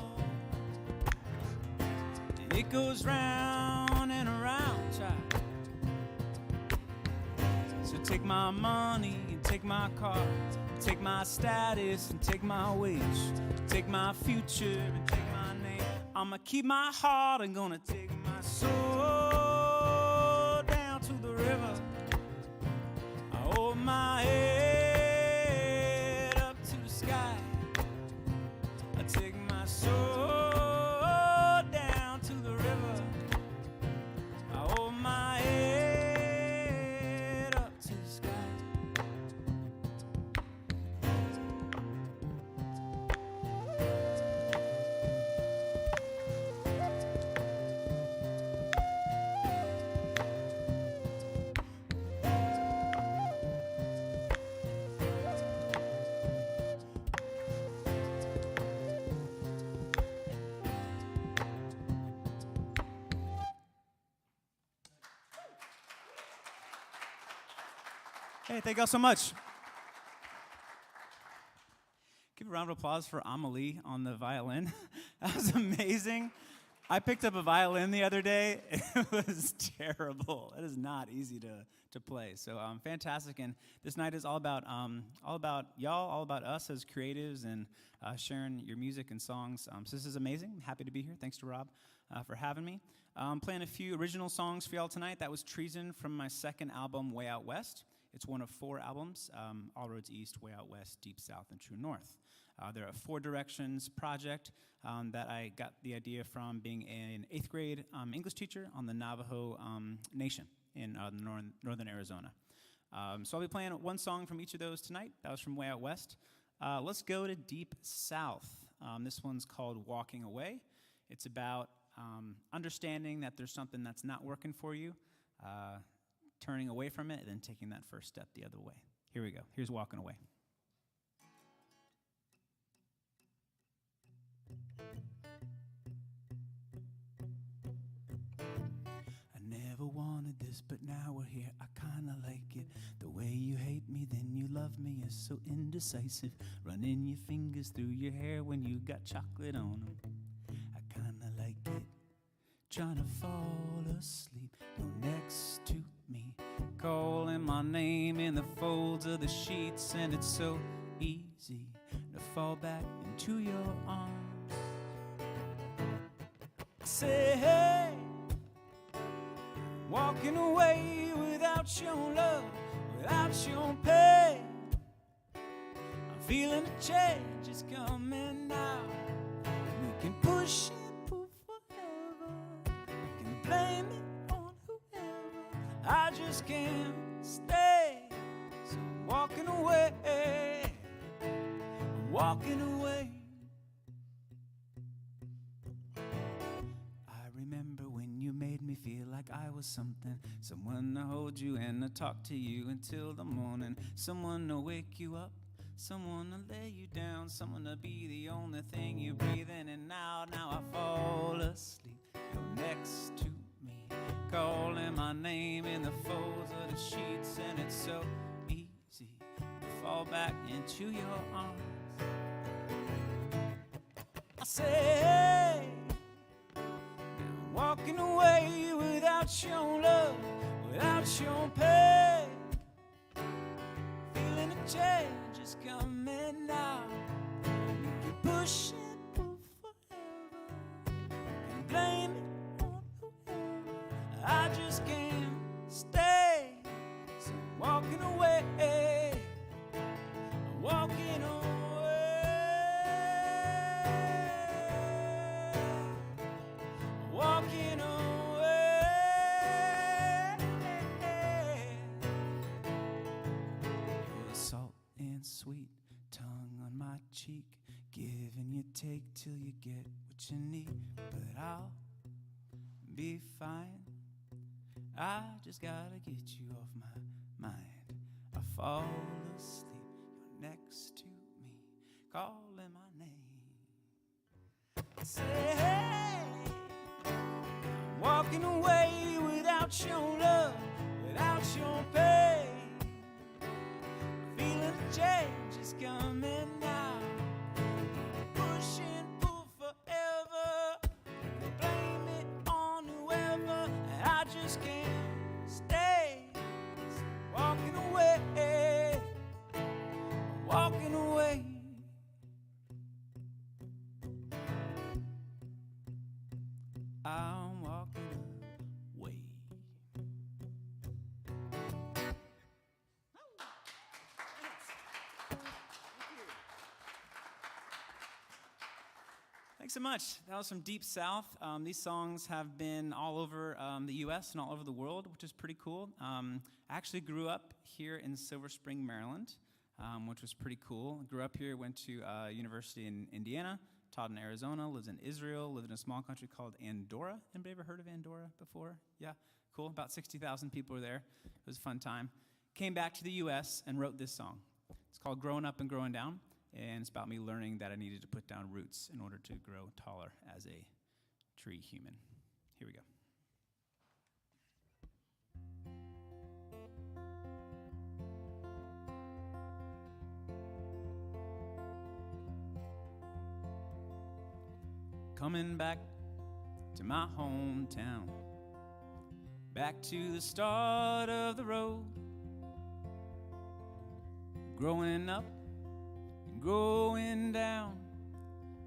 and it goes round and around, child. So take my money and take my car, take my status and take my wage, take my future and take my name. I'ma keep my heart and gonna take my soul down to the river. I hold my head up to the sky. I take my soul down to the river. I hold my head up to the sky. Hey, thank y'all so much. Give a round of applause for Amelie on the violin. That was amazing. I picked up a violin the other day. It was terrible. It is not easy to play. So fantastic. And this night is all about y'all, all about us as creatives and sharing your music and songs. So this is amazing. I'm happy to be here. Thanks to Rob for having me. I'm playing a few original songs for y'all tonight. That was Treason from my second album, Way Out West. It's one of 4 albums, All Roads East, Way Out West, Deep South, and True North. They're a 4 directions project that I got the idea from being an 8th grade English teacher on the Navajo Nation in northern Arizona. So I'll be playing one song from each of those tonight. That was from Way Out West. Let's go to Deep South. This one's called Walking Away. It's about understanding that there's something that's not working for you, turning away from it, and then taking that first step the other way. Here we go. Here's Walking Away. I never wanted this, but now we're here. I kinda like it. The way you hate me, then you love me is so indecisive. Running your fingers through your hair when you got chocolate on them. I kinda like it. Trying to fall asleep, you're next to me, calling my name in the folds of the sheets, and it's so easy to fall back into your arms. Say, hey, walking away without your love, without your pain. I'm feeling a change is coming now. We can push it. Blame it on whoever, I just can't stay. So I'm walking away, I'm walking away. I remember when you made me feel like like I was something. Someone to hold you and to talk to you until the morning. Someone to wake you up, someone to lay you down, someone to be the only thing you breathe in and out. Now I fall asleep, you're next to me, calling my name in the folds of the sheets, and it's so easy to fall back into your arms. I say, hey, I'm walking away without your love, without your pain, feeling a change is coming now. You're pushing for forever and blame it on whoever. I just can't stay, so I'm walking away, I'm walking away. Walking away. You're the salt and sweet tongue on my cheek, giving you take till you get what you need. But I'll be fine, I just gotta get you off my mind. I fall asleep, you're next to me, calling my name. I say, hey, I'm walking away without your love, without your pain, feeling the change is coming now. Pushing for forever, blame it on whoever. I just can't stay, so walking away, walking away. I'm walking away. Thanks so much. That was from Deep South. These songs have been all over the U.S. and all over the world, which is pretty cool. I actually grew up here in Silver Spring, Maryland, which was pretty cool. Grew up here, went to university in Indiana, taught in Arizona, lives in Israel, lived in a small country called Andorra. Anybody ever heard of Andorra before? Yeah, cool. About 60,000 people were there. It was a fun time. Came back to the U.S. and wrote this song. It's called Growing Up and Growing Down, and it's about me learning that I needed to put down roots in order to grow taller as a tree human. Here we go. Coming back to my hometown, back to the start of the road, growing up and growing down,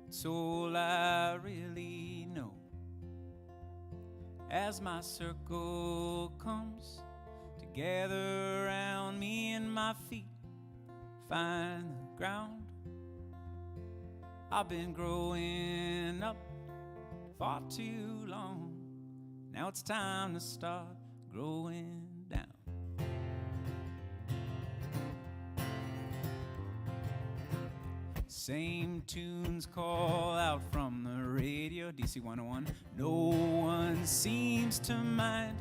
it's all I really know. As my circle comes to gather around me and my feet find the ground, I've been growing up far too long. Now it's time to start growing down. Same tunes call out from the radio, DC 101. No one seems to mind.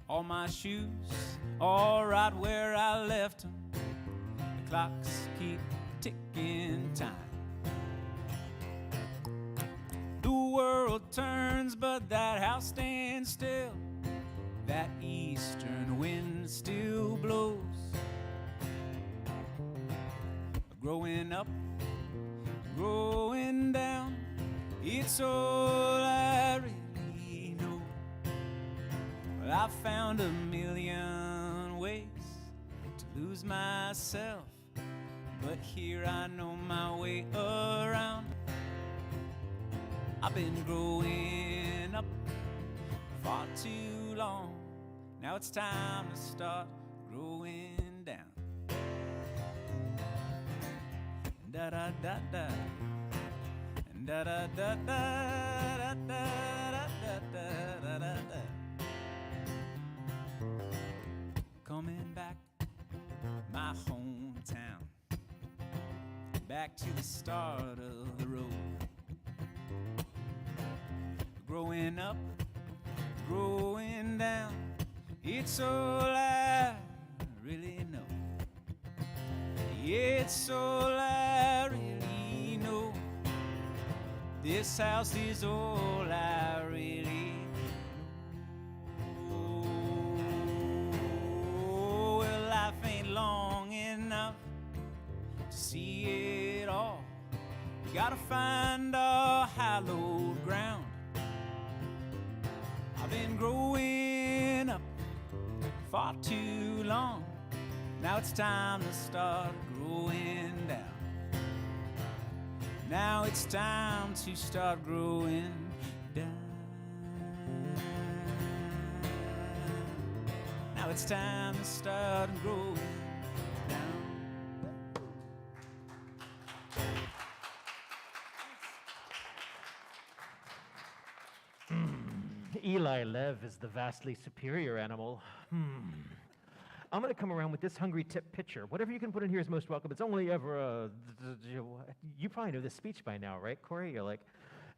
All my shoes, all right where I left them. The clocks keep ticking time. The world turns, but that house stands still. That eastern wind still blows. Growing up, growing down, it's all I really know. Well, I found a million ways to lose myself, but here I know my way around. I've been growing up far too long. Now it's time to start growing down. Da da da da, da da da da, da da da da da da. Coming back, my hometown, back to the start of the road. Growing growing up, growing down. It's all I really know. It's all I really know. This house is all I really know. Well, life ain't long enough to see it all. We gotta find our hallowed ground. I've been growing up far too long. Now it's time to start growing down. Now it's time to start growing down. Now it's time to start growing down. Eli Lev is the vastly superior animal. I'm going to come around with this hungry tip pitcher. Whatever you can put in here is most welcome. It's only ever a... You probably know this speech by now, right, Corey? You're like,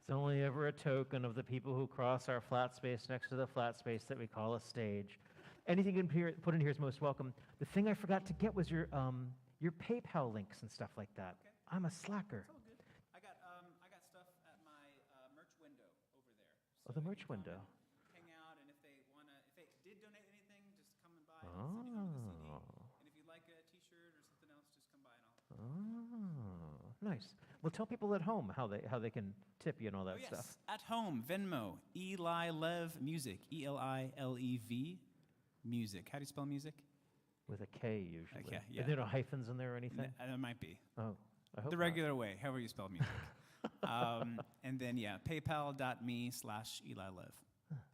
it's only ever a token of the people who cross our flat space next to the flat space that we call a stage. Anything you can put in here is most welcome. The thing I forgot to get was your PayPal links and stuff like that. Okay. I'm a slacker. It's all good. I got stuff at my merch window over there. Oh, the merch window. Hang out, and if they did donate anything, just come and buy it. Send it on the CD. And if you'd like a T-shirt or something else, just come by and I'll. Nice. Well, tell people at home how they can tip you and all that yes. stuff. At home, Venmo, Eli Lev Music, ELILEV Music. How do you spell music? With a K usually. Okay, yeah. Are there no hyphens in there or anything? There might be. Oh, I hope The not. regular way, however you spell music. And then, paypal.me/Eli Lev.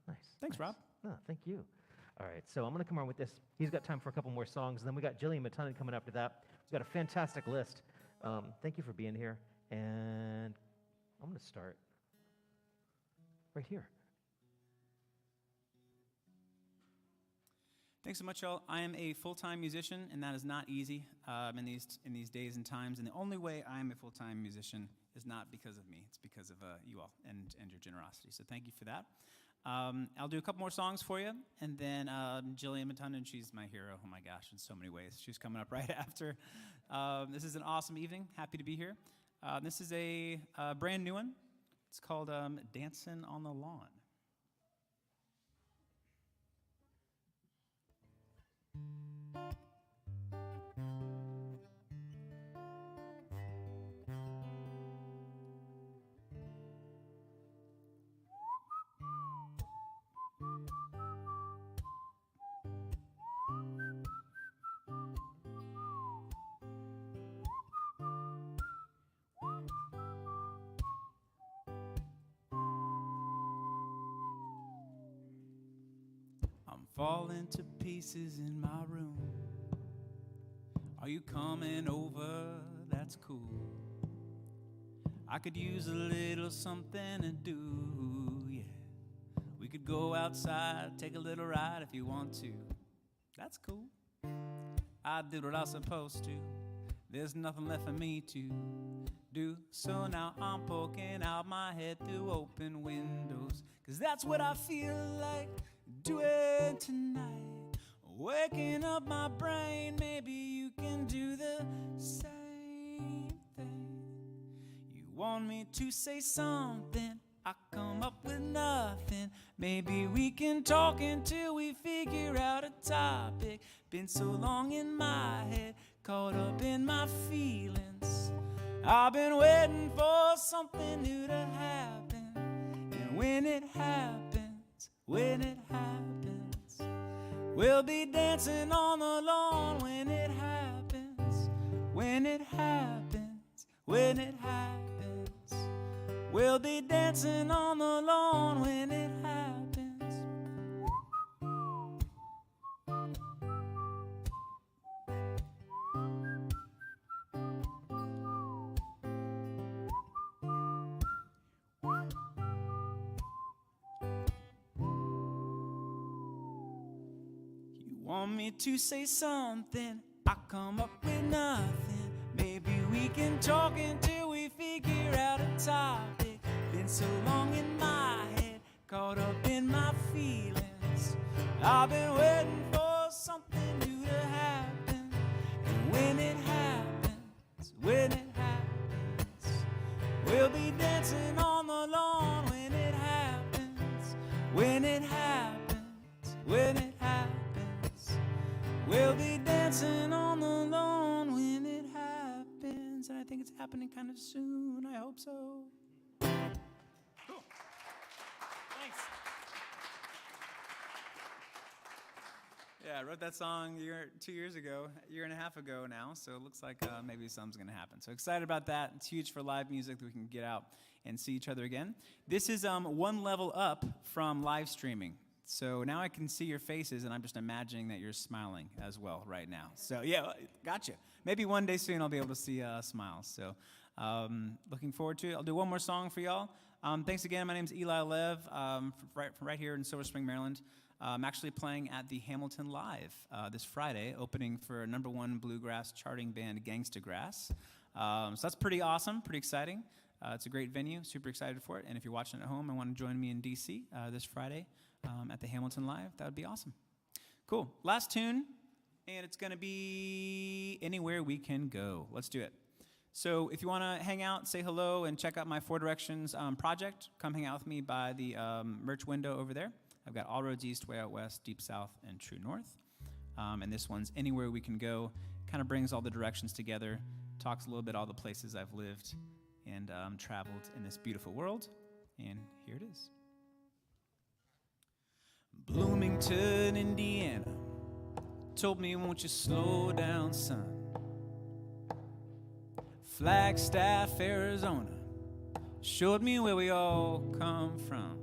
Nice. Thanks, nice. Rob. Oh, thank you. All right, so I'm going to come around with this. He's got time for a couple more songs, and then we got Jillian Matunin coming after that. We've got a fantastic list. Thank you for being here, and I'm going to start right here. Thanks so much, y'all. I am a full-time musician, and that is not easy in these days and times. And the only way I am a full-time musician is not because of me. It's because of you all and your generosity. So thank you for that. I'll do a couple more songs for you, and then Jillian Matunin, she's my hero. Oh my gosh, in so many ways. She's coming up right after. This is an awesome evening. Happy to be here. This is a brand new one. It's called Dancing on the Lawn. Falling to pieces in my room. Are you coming over? That's cool. I could use a little something to do, yeah. We could go outside, take a little ride if you want to. That's cool. I did what I was supposed to. There's nothing left for me to do. So now I'm poking out my head through open windows, 'cause that's what I feel like doing tonight. Waking up my brain, maybe you can do the same thing. You want me to say something, I come up with nothing. Maybe we can talk until we figure out a topic. Been so long in my head, caught up in my feelings. I've been waiting for something new to happen. And when it happens, we'll be dancing on the lawn when it happens. When it happens, when it happens, we'll be dancing on the lawn when it happens. Want me to say something, I come up with nothing. Maybe we can talk until we figure out a topic. Been so long in my head, caught feelings. I've been waiting for something new to happen. And when it happens, we'll be dancing on the lawn when it happens. When it happens, we'll be dancing on the lawn when it happens. And I think it's happening kind of soon. I hope so. Cool. Thanks. Yeah, I wrote that song 2 years ago, a year and a half ago now, so it looks like maybe something's going to happen. So excited about that. It's huge for live music that we can get out and see each other again. This is one level up from live streaming. So now I can see your faces, and I'm just imagining that you're smiling as well right now. So yeah, gotcha. Maybe one day soon I'll be able to see smiles. So looking forward to it. I'll do one more song for y'all. Thanks again. My name's Eli Lev, from right here in Silver Spring, Maryland. I'm actually playing at the Hamilton Live this Friday, opening for #1 bluegrass charting band Gangsta Grass. So that's pretty awesome, pretty exciting. It's a great venue, super excited for it. And if you're watching at home and want to join me in DC this Friday at the Hamilton Live, that would be awesome. Cool. Last tune, and it's going to be Anywhere We Can Go. Let's do it. So if you want to hang out, say hello, and check out my Four Directions project, come hang out with me by the merch window over there. I've got All Roads East, Way Out West, Deep South, and True North. And this one's Anywhere We Can Go. Kind of brings all the directions together, talks a little bit all the places I've lived and traveled in this beautiful world. And here it is. Bloomington, Indiana, told me, won't you slow down, son? Flagstaff, Arizona, showed me where we all come from.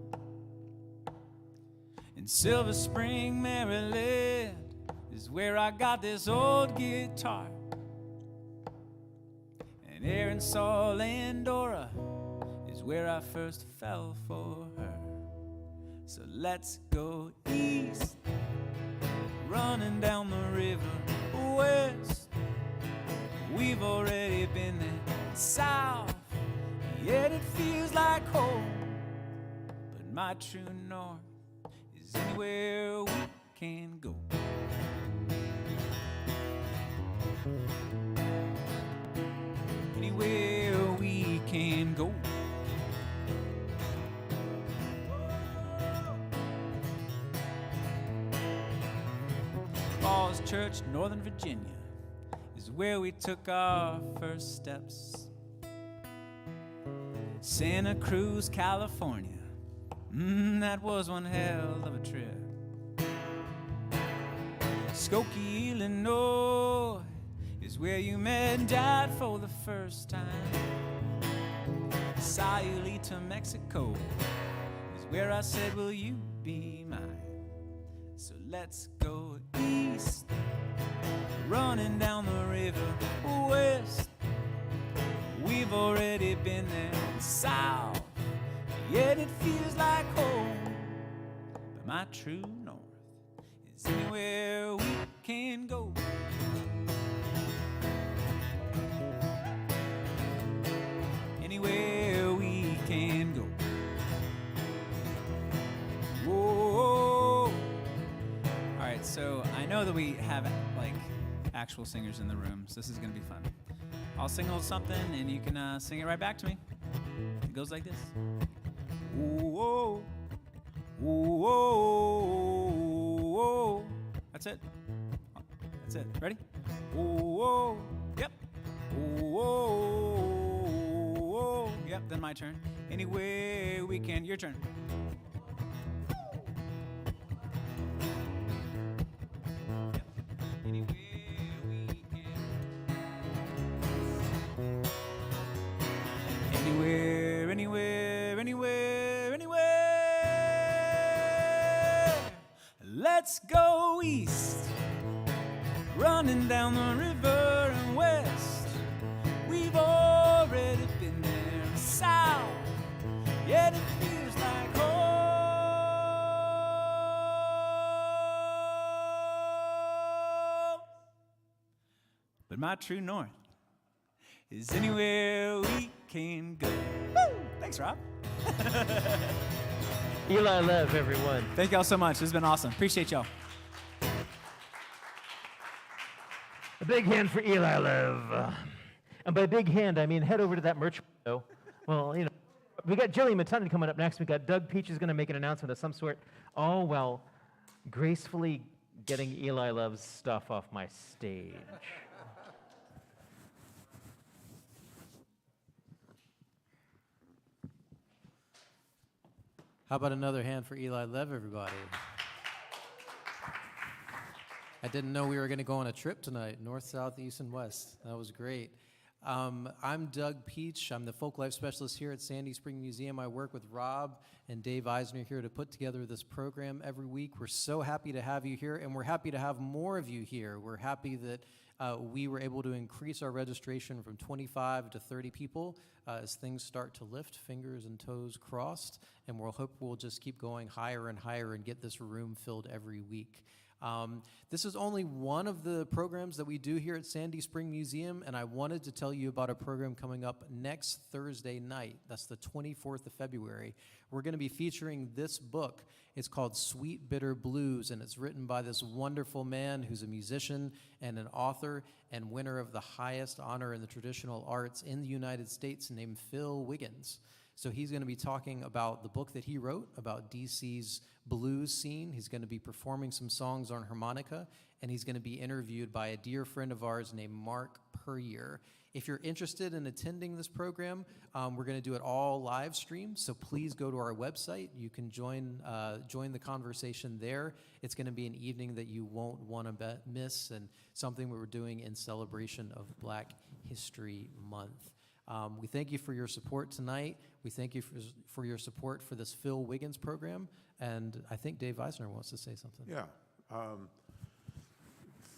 In Silver Spring, Maryland, is where I got this old guitar. And Arkansas, Landora, is where I first fell for her. So let's go east, running down the river west. We've already been there. South, yet it feels like home. But my true north is anywhere we can go. Anywhere we can go. Falls Church, Northern Virginia, is where we took our first steps. Santa Cruz, California, that was one hell of a trip. Skokie, Illinois, is where you met Dad for the first time. Sayulita, Mexico, is where I said, will you be mine? So let's go east, running down the river west. We've already been there. South, yet it feels like home. But my true north is anywhere we can go. Anywhere we can go. Whoa. All right, so I know that we have like actual singers in the room, so this is gonna be fun. I'll sing a little something, and you can sing it right back to me. It goes like this. Whoa, whoa, whoa. That's it. That's it. Ready? Whoa, yep. Whoa, yep. Then my turn. Anywhere we can. Your turn. Yep. Anywhere. Anywhere, anywhere, anywhere, anywhere. Let's go east, running down the river and west. We've already been there. South, yet it feels like home. But my true north is anywhere we can go. Woo! Thanks, Rob. Eli Lev, everyone. Thank y'all so much. This has been awesome. Appreciate y'all. A big hand for Eli Lev. And by big hand, I mean head over to that merch window. Well, you know, we got Jillian Matunda coming up next. We got Doug Peach is going to make an announcement of some sort. All while gracefully getting Eli Lev's stuff off my stage. How about another hand for Eli Lev, everybody? I didn't know we were going to go on a trip tonight, north, south, east, and west. That was great. I'm Doug Peach. I'm the folk life specialist here at Sandy Spring Museum. I work with Rob and Dave Eisner here to put together this program every week. We're so happy to have you here, and we're happy to have more of you here. We're happy that we were able to increase our registration from 25 to 30 people as things start to lift, fingers and toes crossed, and we'll hope we'll just keep going higher and higher and get this room filled every week. This is only one of the programs that we do here at Sandy Spring Museum, and I wanted to tell you about a program coming up next Thursday night. That's the 24th of February. We're going to be featuring this book. It's called Sweet Bitter Blues, and it's written by this wonderful man who's a musician and an author and winner of the highest honor in the traditional arts in the United States named Phil Wiggins. So he's going to be talking about the book that he wrote about DC's blues scene. He's going to be performing some songs on harmonica, and he's going to be interviewed by a dear friend of ours named Mark Puryear. If you're interested in attending this program, we're going to do it all live stream, so please go to our website. You can join the conversation there. It's going to be an evening that you won't want to miss, and something we're doing in celebration of Black History Month. We thank you for your support tonight. We thank you for your support for this Phil Wiggins program. And I think Dave Eisner wants to say something. Yeah.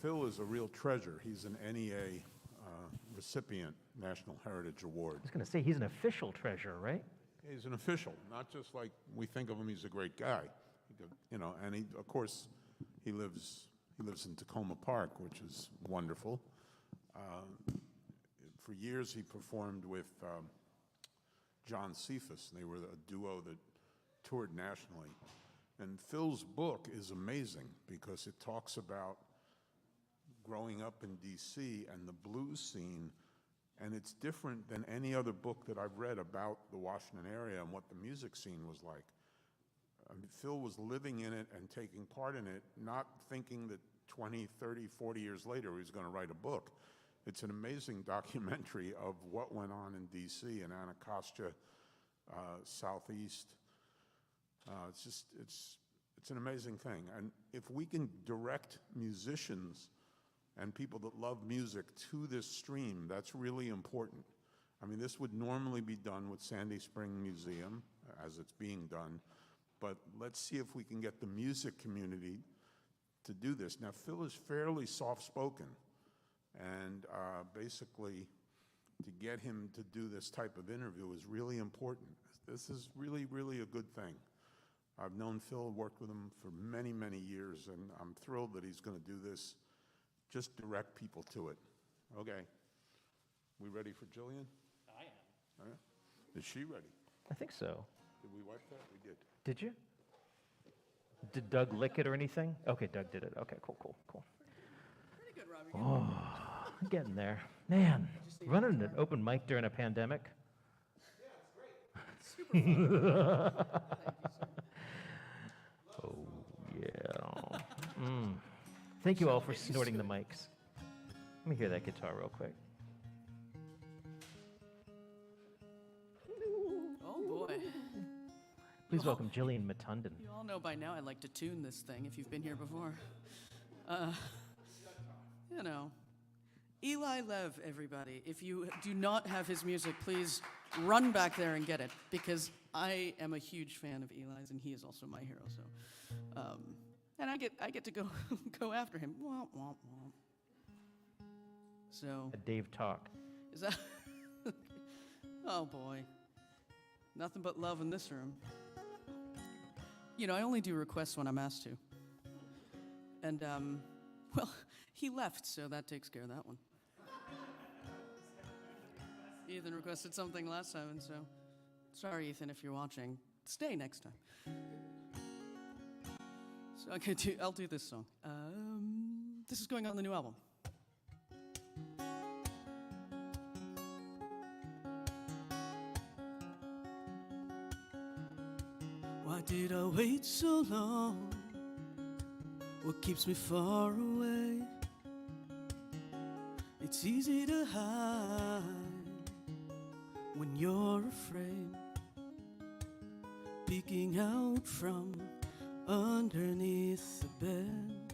Phil is a real treasure. He's an NEA recipient, National Heritage Award. I was going to say, he's an official treasure, right? He's an official, not just like we think of him. He's a great guy, you know. And he, of course, he lives in Tacoma Park, which is wonderful. For years, he performed with John Cephas. They were a duo that toured nationally. And Phil's book is amazing because it talks about growing up in D.C. and the blues scene, and it's different than any other book that I've read about the Washington area and what the music scene was like. I mean, Phil was living in it and taking part in it, not thinking that 20, 30, 40 years later he was going to write a book. It's an amazing documentary of what went on in D.C. and Anacostia, Southeast. It's an amazing thing. And if we can direct musicians and people that love music to this stream, that's really important. I mean, this would normally be done with Sandy Spring Museum, as it's being done, but let's see if we can get the music community to do this. Now, Phil is fairly soft-spoken, and basically, to get him to do this type of interview is really important. This is really, really a good thing. I've known Phil, worked with him for many, many years, and I'm thrilled that he's going to do this. Just direct people to it. Okay. We ready for Jillian? I am. All right. Is she ready? I think so. Did we wipe that? We did. Did you? Did Doug lick it or anything? Okay, Doug did it. Okay, cool. Pretty good, Rob. Oh, I'm getting there. Man, running an open mic during a pandemic. Yeah, it's great. Super fun. Thank you, sir. Oh, yeah. Thank you all for snorting the mics. Let me hear that guitar real quick. Oh, boy. Please welcome Jillian Matunda. You all know by now I like to tune this thing if you've been here before. You know. Eli Lev, everybody. If you do not have his music, please run back there and get it, because I am a huge fan of Eli's, and he is also my hero. So, and I get to go go after him. Womp, womp, womp. So. Dave talk. Is that? Oh boy. Nothing but love in this room. You know, I only do requests when I'm asked to. And, well, he left, so that takes care of that one. Ethan requested something last time, and so, sorry, Ethan, if you're watching. stay next time. So I'll do this song. This is going on the new album. Why did I wait so long? What keeps me far away? It's easy to hide when you're afraid, peeking out from underneath the bed,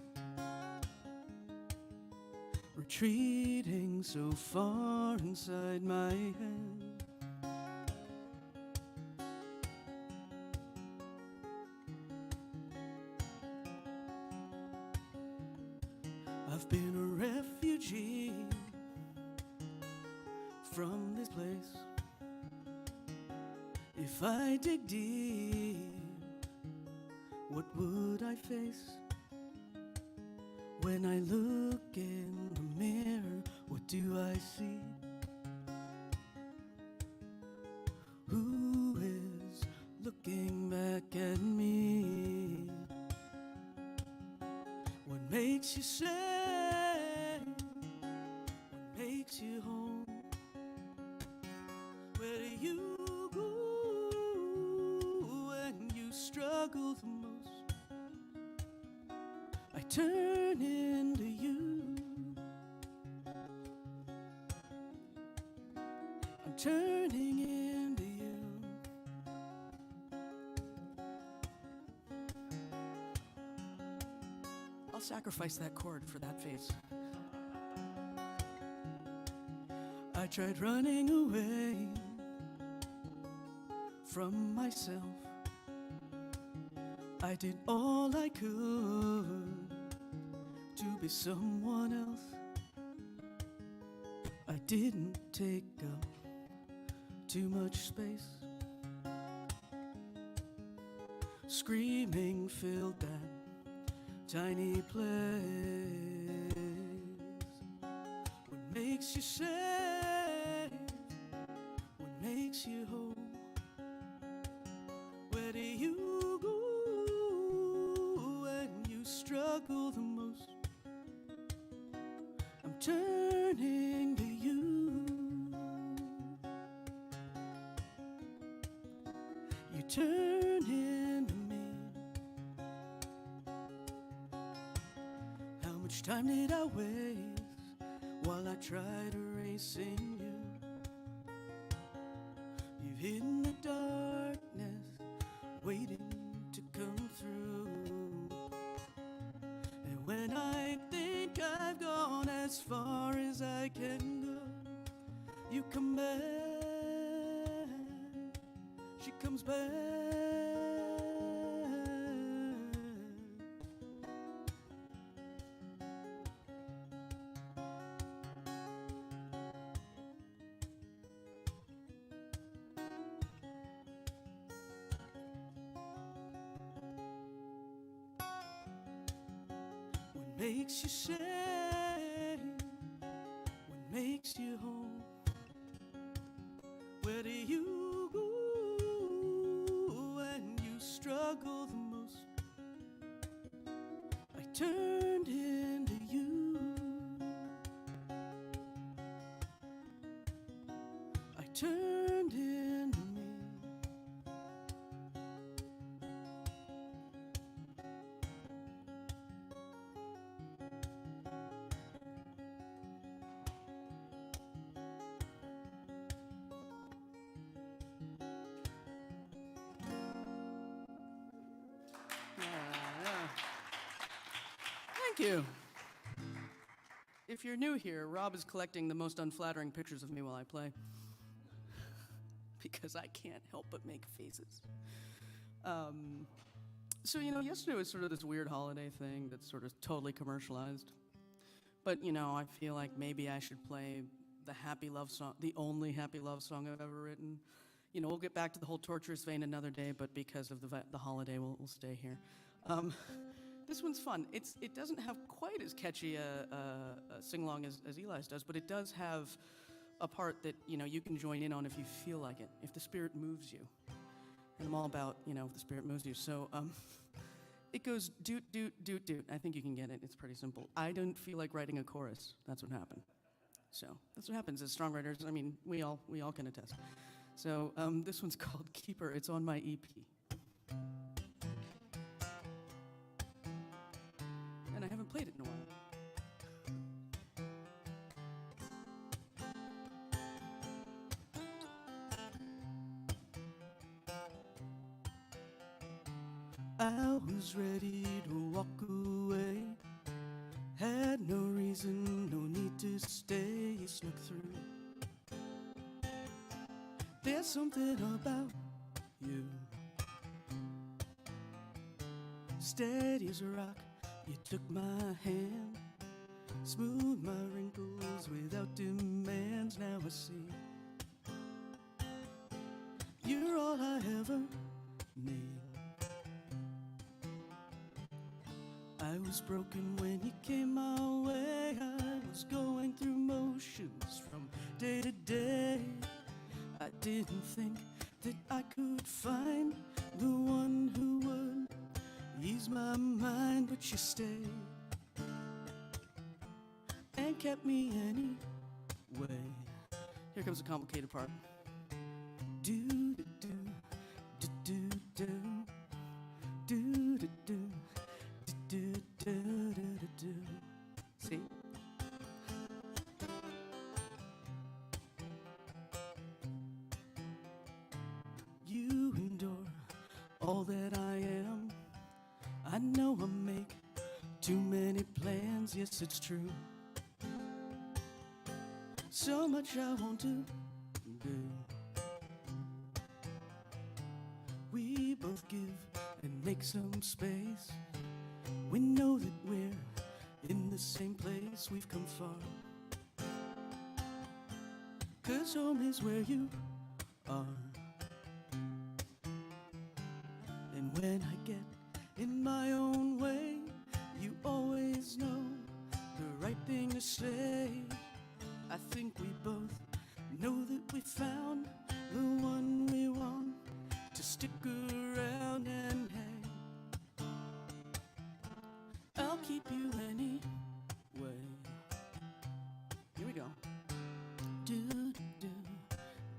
retreating so far inside my head. I've been a refugee from this place. If I dig deep, what would I face? When I look in the mirror, what do I see? Who is looking back at me? What makes you say? What makes you home? Where do you go when you struggle the most? I turn into you. I'm turning into you. I'll sacrifice that chord for that face. I tried running away from myself. I did all I could to be someone else. I didn't take up too much space. Screaming filled that tiny place. What makes you safe? What makes you whole? Where do you go when you struggle the most? I'm turning to you. You turn into me. How much time did I waste while I tried erasing you? You've hidden the darkness, waiting to come through. And when I think I've gone as far as I can go, you come back. She comes back. What makes you safe? What makes you whole? Where do you go when you struggle the most? I turned into you. I turned into me. Thank you. If you're new here, Rob is collecting the most unflattering pictures of me while I play. Because I can't help but make faces. So, yesterday was sort of this weird holiday thing that's sort of totally commercialized. But, I feel like maybe I should play the happy love song, the only happy love song I've ever written. We'll get back to the whole torturous vein another day, but because of the holiday, we'll stay here. This one's fun. It doesn't have quite as catchy a sing-along as Eli's does, but it does have a part that, you can join in on if you feel like it, if the spirit moves you. and I'm all about, the spirit moves you. So it goes doot, doot, doot, doot. I think you can get it. It's pretty simple. I didn't feel like writing a chorus. That's what happened. So that's what happens as songwriters. I mean, we all can attest. So this one's called Keeper. It's on my EP. And I haven't played it in a while. I was ready to walk away. Had no reason, no need to stay. You snuck through. There's something about you, steady as a rock. You took my hand, smoothed my wrinkles without demands. Now I see you're all I ever need. I was broken when you came my way. I was going through motions from day to day. I didn't think that I could find the one who would ease my mind, but you stayed and kept me anyway. Here comes the complicated part. Do do do do do do do do. Do, do, do, do, do. See? You endure all that I am. I know I make too many plans. Yes, it's true. So much I want to do. We both give and make some space. We know that we're in the same place. We've come far, 'cause home is where you are. And when I get in my own way, you always know the right thing to say. I think we both know that we found the one we want to stick around and hang. I'll keep you anyway. Here we go. Do do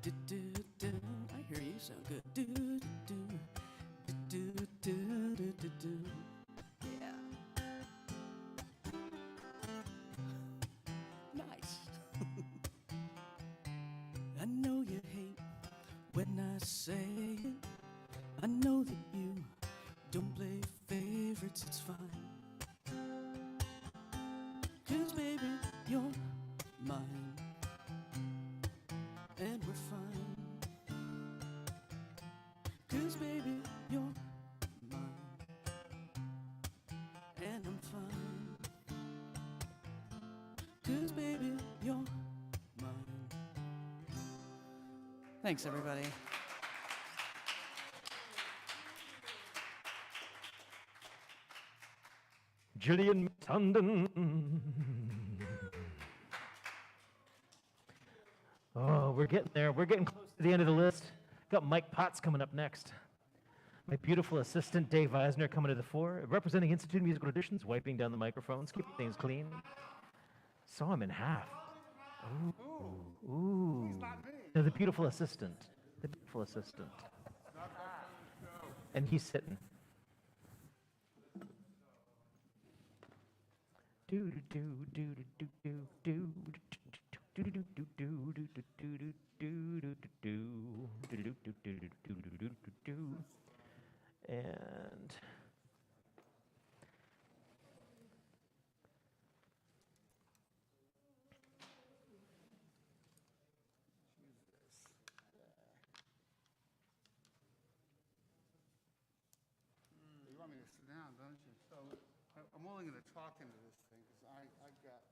do do do. I hear you sound good. Do do do do do do do do. Yeah. Nice. I know you hate when I say it. I know that you don't play favorites. It's fine. 'Cause baby, you're mine, and we're fine. 'Cause baby, you're mine, and I'm fine. 'Cause baby, you're mine. Thanks, everybody. Gillian Tandon. Oh, we're getting there. We're getting close to the end of the list. Got Mike Potts coming up next. My beautiful assistant, Dave Eisner, coming to the fore. Representing Institute of Musical Auditions, wiping down the microphones, keeping things clean. Saw him in half. Ooh. Ooh. No, the beautiful assistant. The beautiful assistant. And he's sitting. Do do do do do do do do do do do do do. And you want me to sit down, don't you? So I'm only going to talk into this thing because I got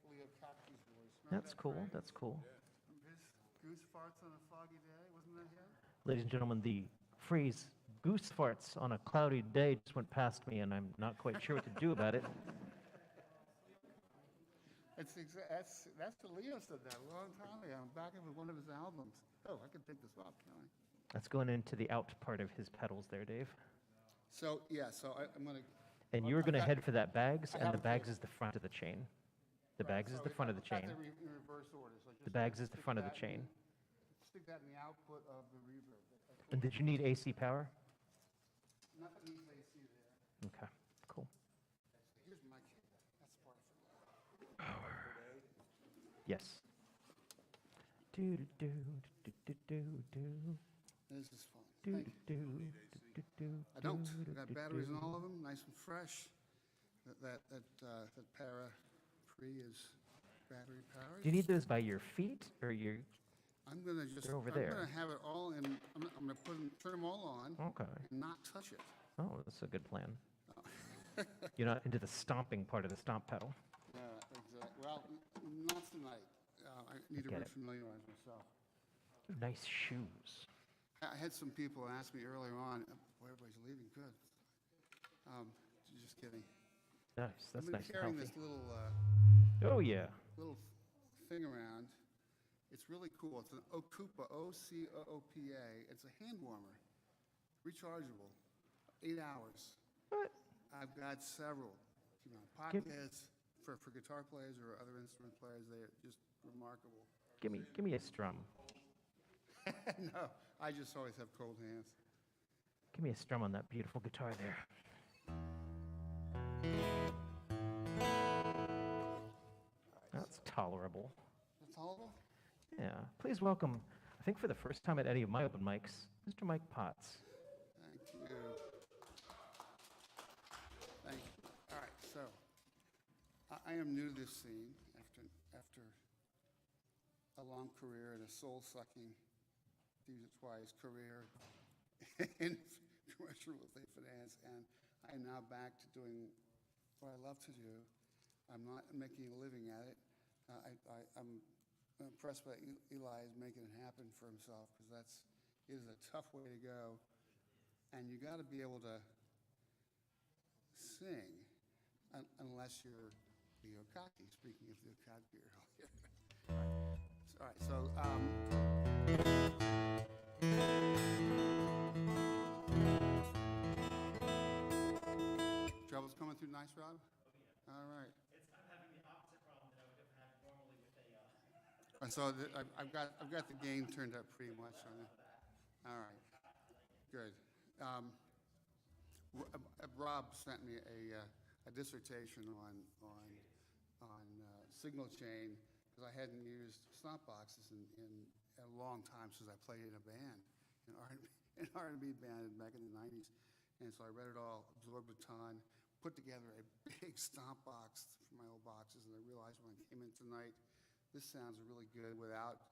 Leo Cappi's voice. Remember that's that cool. phrase? That's cool. His goose farts on a foggy day, wasn't that him? Ladies and gentlemen, the phrase "goose farts on a cloudy day" just went past me, and I'm not quite sure what to do about it. That's the Leo said that a long time ago. I'm back with one of his albums. Oh, I can take this off, can I? That's going into the out part of his pedals there, Dave. So, yeah, so I'm going to... And you're going to head for that bags, I and have the a bags cable. is the front of the chain. The bags is the front of the chain. In reverse order. So The bags is the front of the chain. Stick that in the output of the reverb. And did you need AC power? Nothing needs AC there. Okay, cool. Here's my cable. That's the part I forgot. Yes. Do do do do do do. This is fun. Do Thank you. do do. I don't. I got batteries in all of them, nice and fresh. That para pre is battery powered. Do you need those by your feet or your? I'm gonna just. They're over I'm there. gonna have it all in. I'm gonna turn them all on. Okay. And not touch it. Oh, that's a good plan. You're not into the stomping part of the stomp pedal. Yeah, exactly. Well, not tonight. I need to Get it. refamiliarize myself. Nice shoes. I had some people ask me earlier on, boy, everybody's leaving. Good. Just kidding. Nice. That's I've been nice and carrying healthy. this little Oh yeah. little thing around. It's really cool. It's an Okupa, O-C-O-O-P-A. It's a hand warmer, rechargeable, 8 hours. What? I've got several. You know, Give- pockets for guitar players or other instrument players. They're just remarkable. Give me a strum. No, I just always have cold hands. Give me a strum on that beautiful guitar there. That's tolerable. That's tolerable? Yeah. Please welcome, I think for the first time at any of my open mics, Mr. Mike Potts. Thank you. Thank you. All right, so I am new to this scene after a long career and a soul-sucking, to use it twice, career in commercial real estate finance, and I am now back to doing what I love to do. I'm not making a living at it. I'm impressed by Eli is making it happen for himself, because it is a tough way to go. And you got to be able to sing unless you're Leo Cocky, speaking of Leo Cocky earlier. All right, so trouble's coming through nice, Rob? All right. I'm having the opposite problem that I would have had normally with a. And so I've got the gain turned up pretty much on it. All right, good. Rob sent me a dissertation on signal chain, because I hadn't used stomp boxes in a long time since I played in a band, an R&B band back in the 90s. And so I read it all, absorbed a ton, put together a big stomp box for my old boxes, and I realized when I came in tonight, this sounds really good without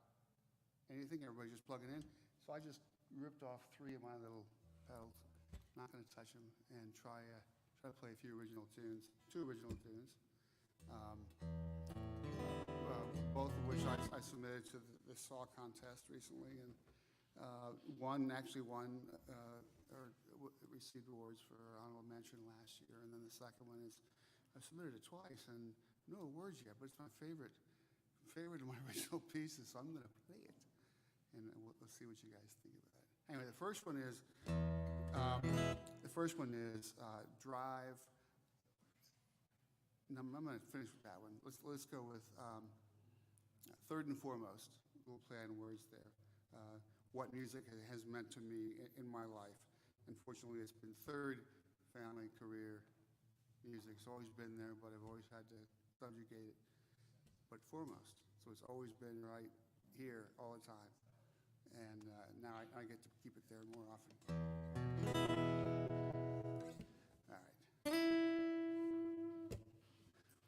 anything. Everybody's just plugging in. So I just ripped off 3 of my little pedals, not going to touch them, and try to play a few original tunes, 2 original tunes, both of which I submitted to the SAW contest recently, and one actually won or received awards for honorable mention last year, and then the second one is I submitted it twice and no awards yet, but it's my favorite of my original pieces, so I'm going to play it, and we'll see what you guys think of that. Anyway, the first one is Drive. No, I'm going to finish with that one. Let's go with Third and Foremost. We'll play on words there. What music has meant to me in my life. Unfortunately, it's been third family career music. It's always been there, but I've always had to subjugate it. But foremost, so it's always been right here all the time. And now I get to keep it there more often. All right.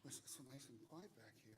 It's so nice and quiet back here.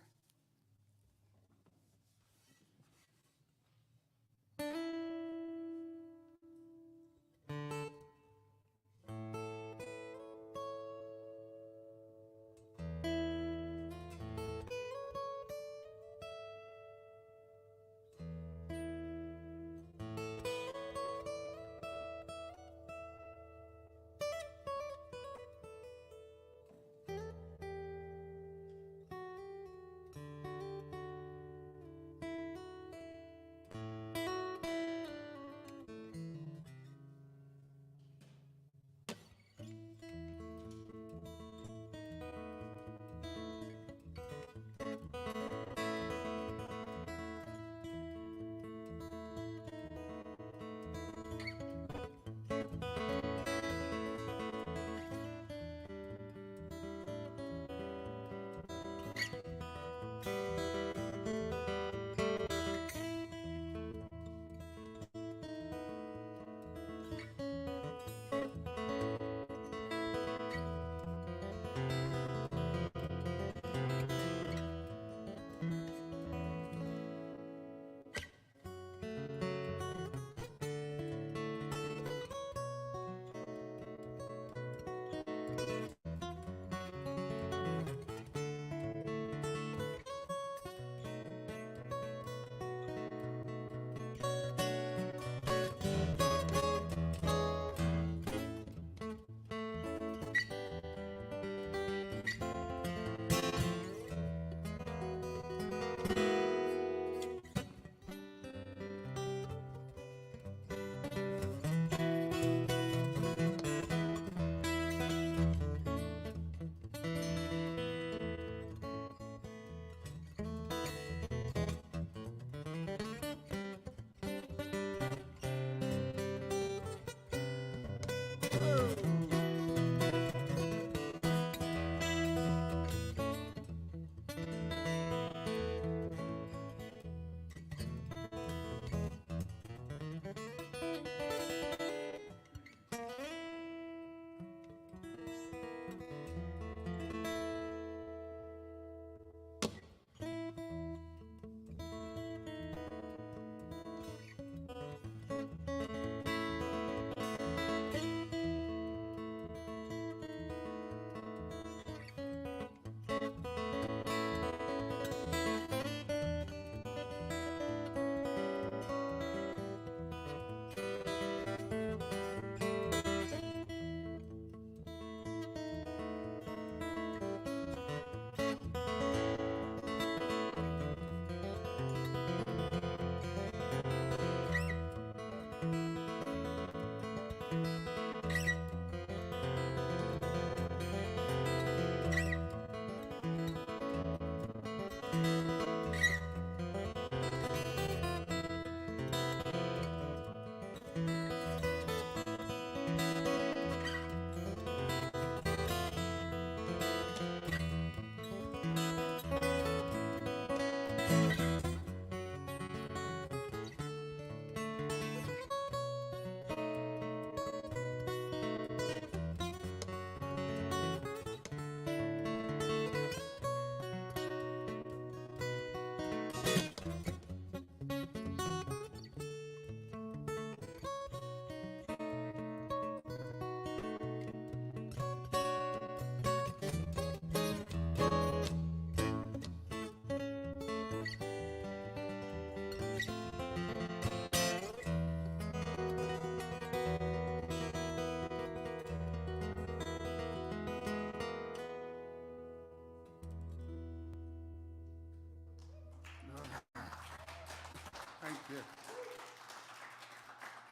Thank you.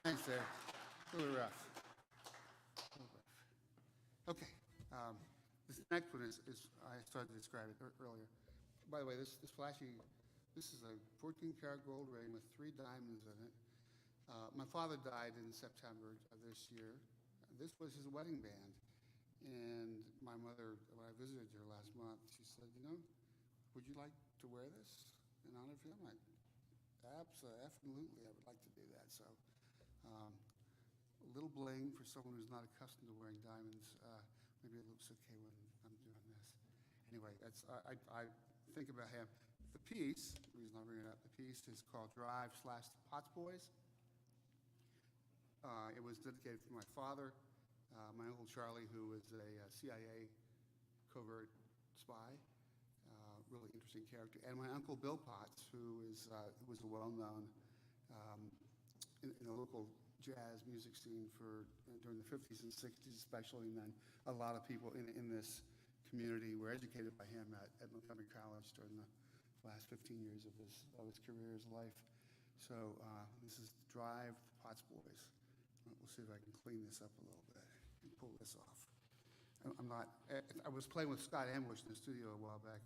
Thanks there. A little rough. Okay. This next one is I started to describe it earlier. By the way, this is a 14-karat gold ring with 3 diamonds in it. My father died in September of this year. This was his wedding band. And my mother, when I visited her last month, she said, would you like to wear this in honor of him? Absolutely, I would like to do that. So a little bling for someone who's not accustomed to wearing diamonds. Maybe it looks okay when I'm doing this. Anyway, I think about him. The piece, the reason I bring it up, the piece is called Drive/The Potts Boys. It was dedicated to my father, my Uncle Charlie, who was a CIA covert spy. Really interesting character. And my Uncle Bill Potts, who was a well-known in the local jazz music scene during the 50s and 60s especially, and then a lot of people in this community were educated by him at Montgomery College during the last 15 years of his career, his life. So this is Drive, the Potts Boys. We'll see if I can clean this up a little bit and pull this off. I was playing with Scott Ambush in the studio a while back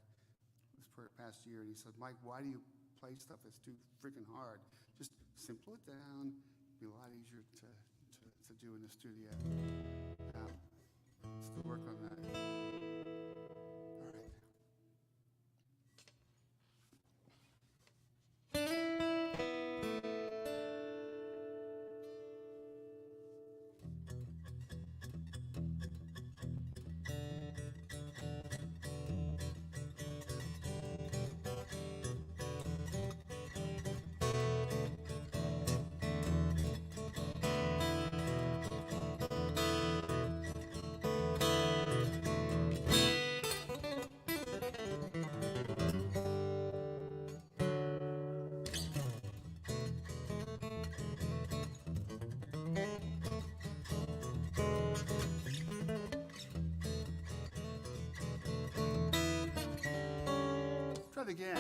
this past year, and he said, Mike, why do you play stuff that's too freaking hard? Just simple it down. It'll be a lot easier to do in the studio. Still work on that. All right. Try it again.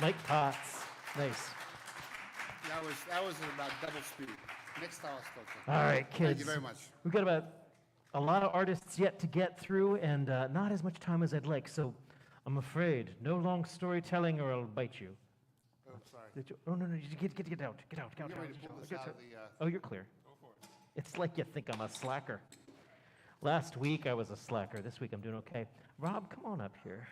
Mike Potts. Nice. That was about double speed. Next time I'll still take. All right, kids. Thank you very much. We've got about a lot of artists yet to get through, and not as much time as I'd like. So, I'm afraid no long storytelling, or I'll bite you. Oh, sorry. Oh no, you get out. Get out. I'm getting ready to pull this out of the. Oh, you're clear. Go for it. It's like you think I'm a slacker. Last week I was a slacker. This week I'm doing okay. Rob, come on up here.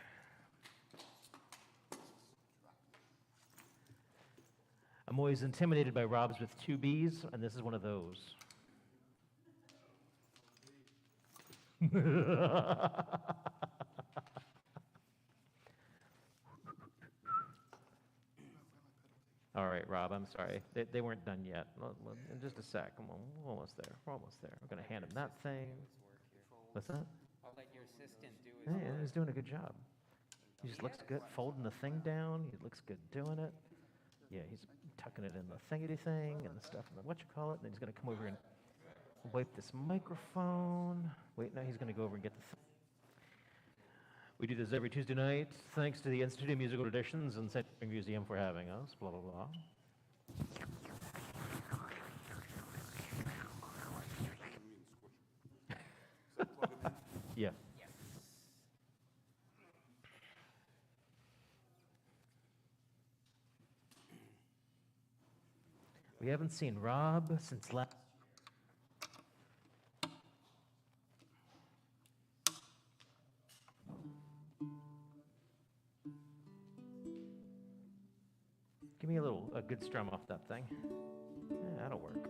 I'm always intimidated by Robs with two Bs, and this is one of those. All right, Rob, I'm sorry. They weren't done yet. In just a sec. Come on, we're almost there. We're almost there. We're going to hand him that thing. What's that? I'll let your assistant do his Yeah, he's doing a good job. He just looks good folding the thing down. He looks good doing it. Yeah, he's tucking it in the thingy thing and the stuff and the whatchamacallit. And then he's going to come over and wipe this microphone. Wait, now he's going to go over and get the We do this every Tuesday night. Thanks to the Institute of Musical Traditions and St. Museum for having us. Blah, blah, blah. Yeah. We haven't seen Rob since last. Give me a good strum off that thing. Yeah, that'll work.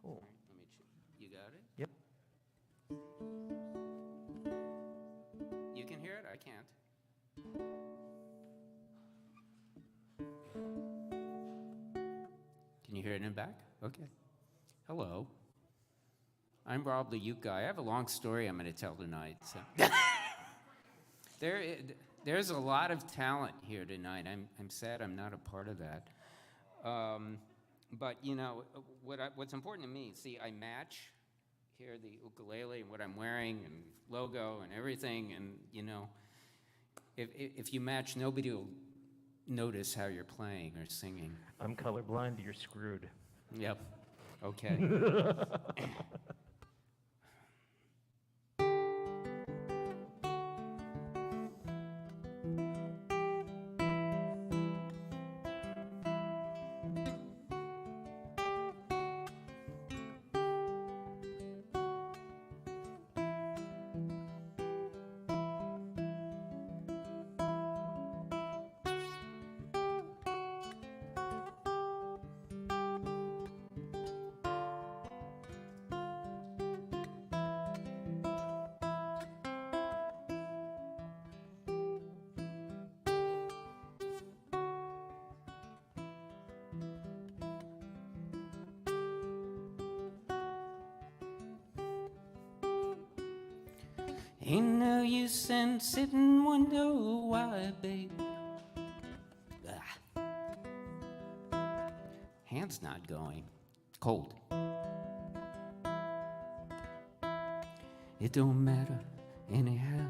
Cool. Let me you got it? Yep. You can hear it? I can't. Can you hear it in the back? Okay. Hello. I'm Rob the Uke guy. I have a long story I'm going to tell tonight. So. There's a lot of talent here tonight. I'm sad I'm not a part of that. But, you know, what's important to me, see, I match here the ukulele and what I'm wearing and logo and everything. And, you know, if you match, nobody will notice how you're playing or singing. I'm colorblind, you're screwed. Yep. Okay. Ain't no use in sitting wonder why, babe. Hand's not going. Cold. It don't matter anyhow.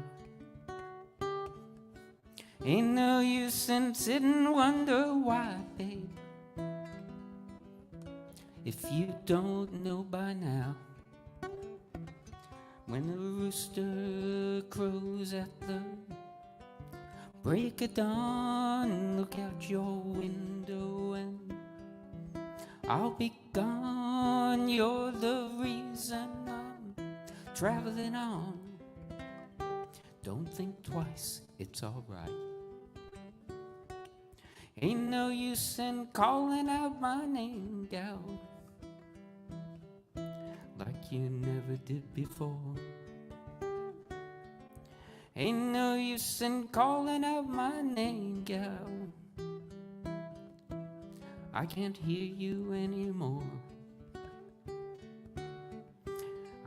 Ain't no use in sitting wonder why, babe. If you don't know by now. When the rooster crows at the break of dawn, look out your window and I'll be gone. You're the reason I'm traveling on. Don't think twice, it's alright. Ain't no use in calling out my name, gal, like you never did before. Ain't no use in calling out my name, gal. I can't hear you anymore.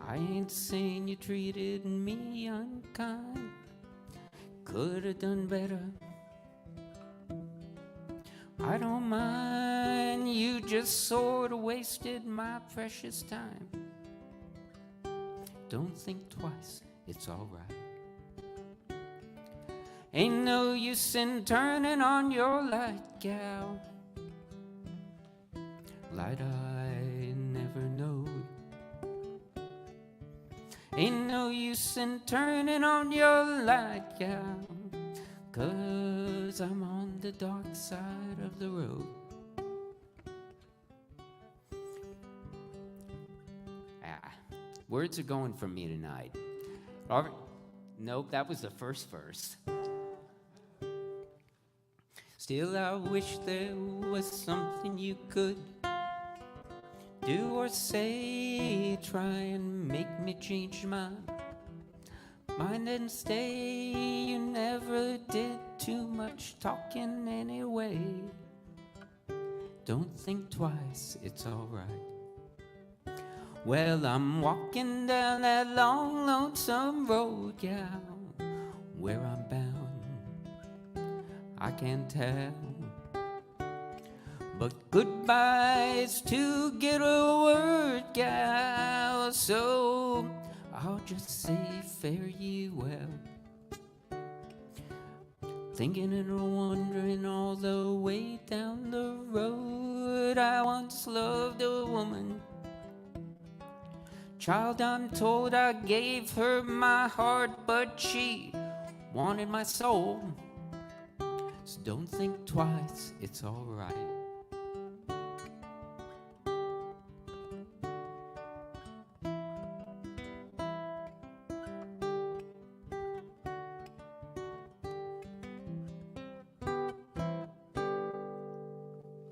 I ain't saying you treated me unkind. Could have done better. I don't mind, you just sort of wasted my precious time. Don't think twice, it's all right. Ain't no use in turning on your light, gal. Light I never knowed. Ain't no use in turning on your light, gal, 'cause I'm on the dark side of the road. Words are going from me tonight. Nope, that was the first verse. Still, I wish there was something you could do or say, try and make me change my mind and stay. You never did too much talking anyway. Don't think twice, it's alright. Well, I'm walking down that long, lonesome road, gal. Where I'm bound, I can't tell. But goodbye's to get a word, gal. So I'll just say fare ye well. Thinking and wondering all the way down the road. I once loved a woman. Child, I'm told I gave her my heart, but she wanted my soul. So don't think twice, it's alright.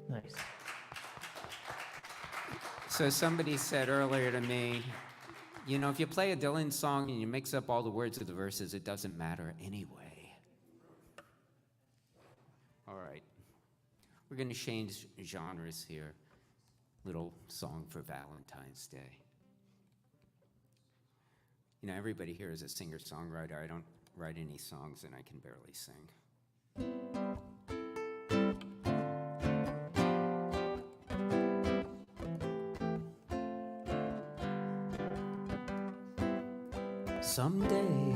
Nice. So somebody said earlier to me, you know, if you play a Dylan song and you mix up all the words of the verses, it doesn't matter anyway. All right. We're going to change genres here. Little song for Valentine's Day. You know, everybody here is a singer-songwriter. I don't write any songs and I can barely sing. Someday,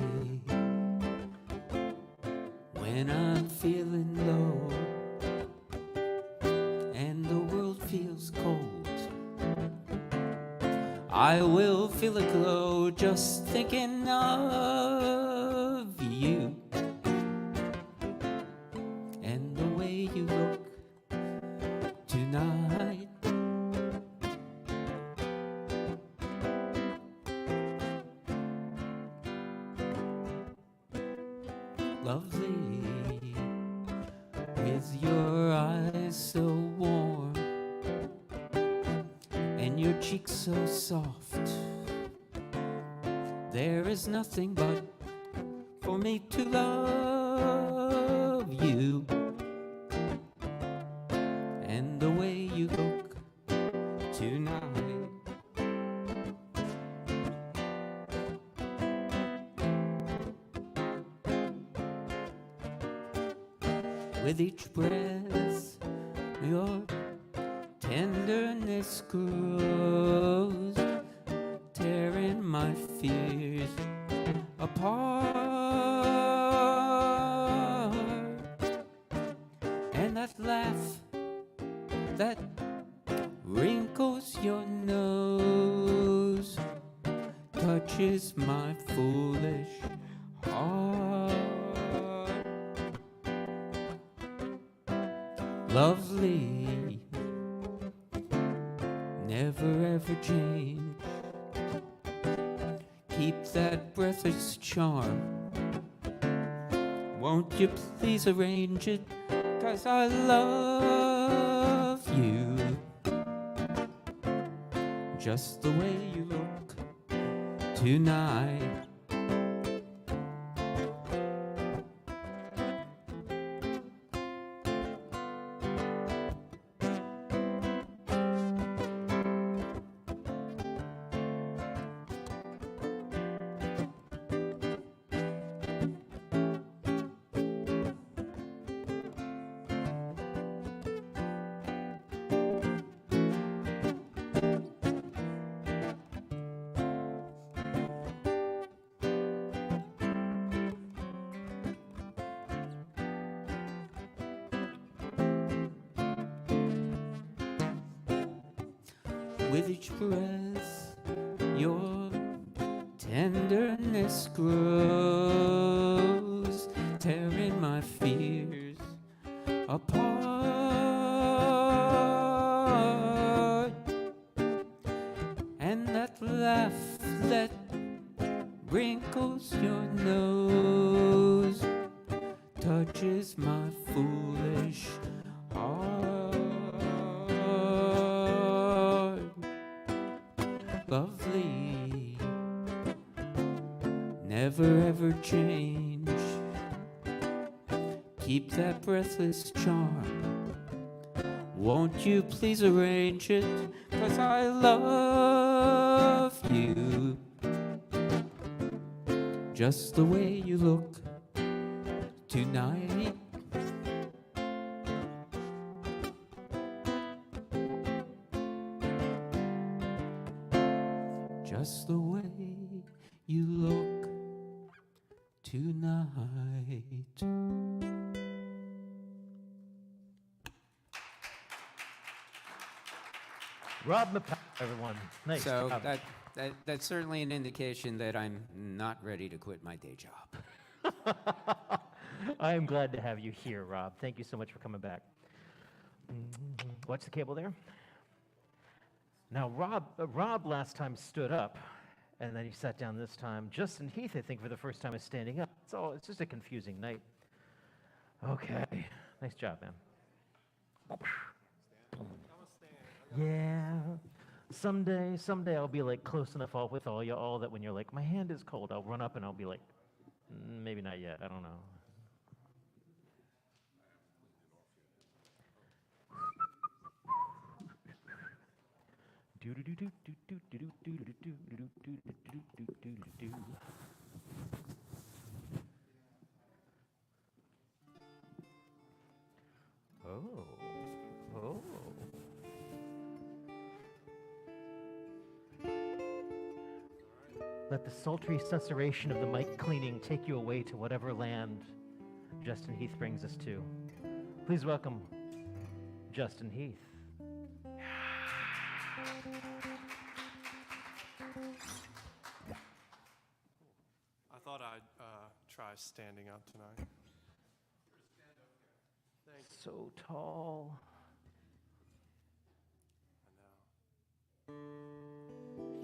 when I'm feeling low and the world feels cold, I will feel a glow just thinking of you and the way you look tonight. Lovely, with your eyes so warm and your cheeks so soft, there is nothing but for me to love you and the way you look tonight. With each breath, your tenderness grows, tearing my fears apart. And that laugh that wrinkles your nose touches my foolish heart. Lovely, never ever change. Keep that breathless charm. Won't you please arrange it? 'Cause I love you just the way you look tonight. With each breath, your tenderness grows, tearing my fears apart. And that laugh that wrinkles your nose touches my foolish heart. Lovely, never ever change. Keep that breathless charm. Won't you please arrange it? 'Cause I love you just the way you look tonight. Just the way you look tonight. Rob McPower, everyone. Nice So job. that's certainly an indication that I'm not ready to quit my day job. I am glad to have you here, Rob. Thank you so much for coming back. Watch the cable there. Now, Rob last time stood up, and then he sat down this time. Justin Heath, I think, for the first time is standing up. It's just a confusing night. Okay. Nice job, man. Yeah. Someday I'll be like close enough with all you all that when you're like, my hand is cold, I'll run up and I'll be like, maybe not yet. I don't know. Oh. Let the sultry susurration of the mic cleaning take you away to whatever land Justin Heath brings us to. Please welcome Justin Heath. I thought I'd try standing up tonight. So tall. I know.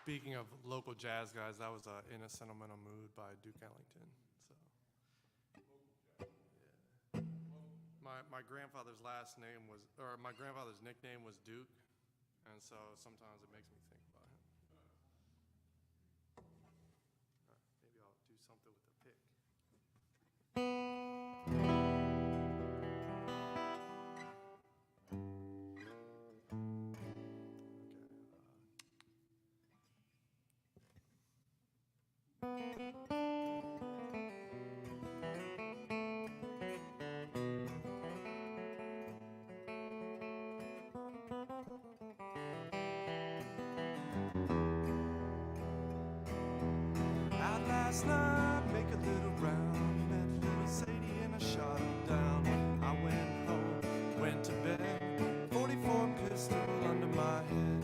Speaking of local jazz guys, that was In a Sentimental Mood by Duke Ellington. So, yeah. My grandfather's last name was, or my grandfather's nickname was Duke, and so sometimes it makes me think about him. Maybe I'll do something with the pick. Out last night, make a little round, met little Sadie and I shot her down. I went home, went to bed, 44 pistol under my head.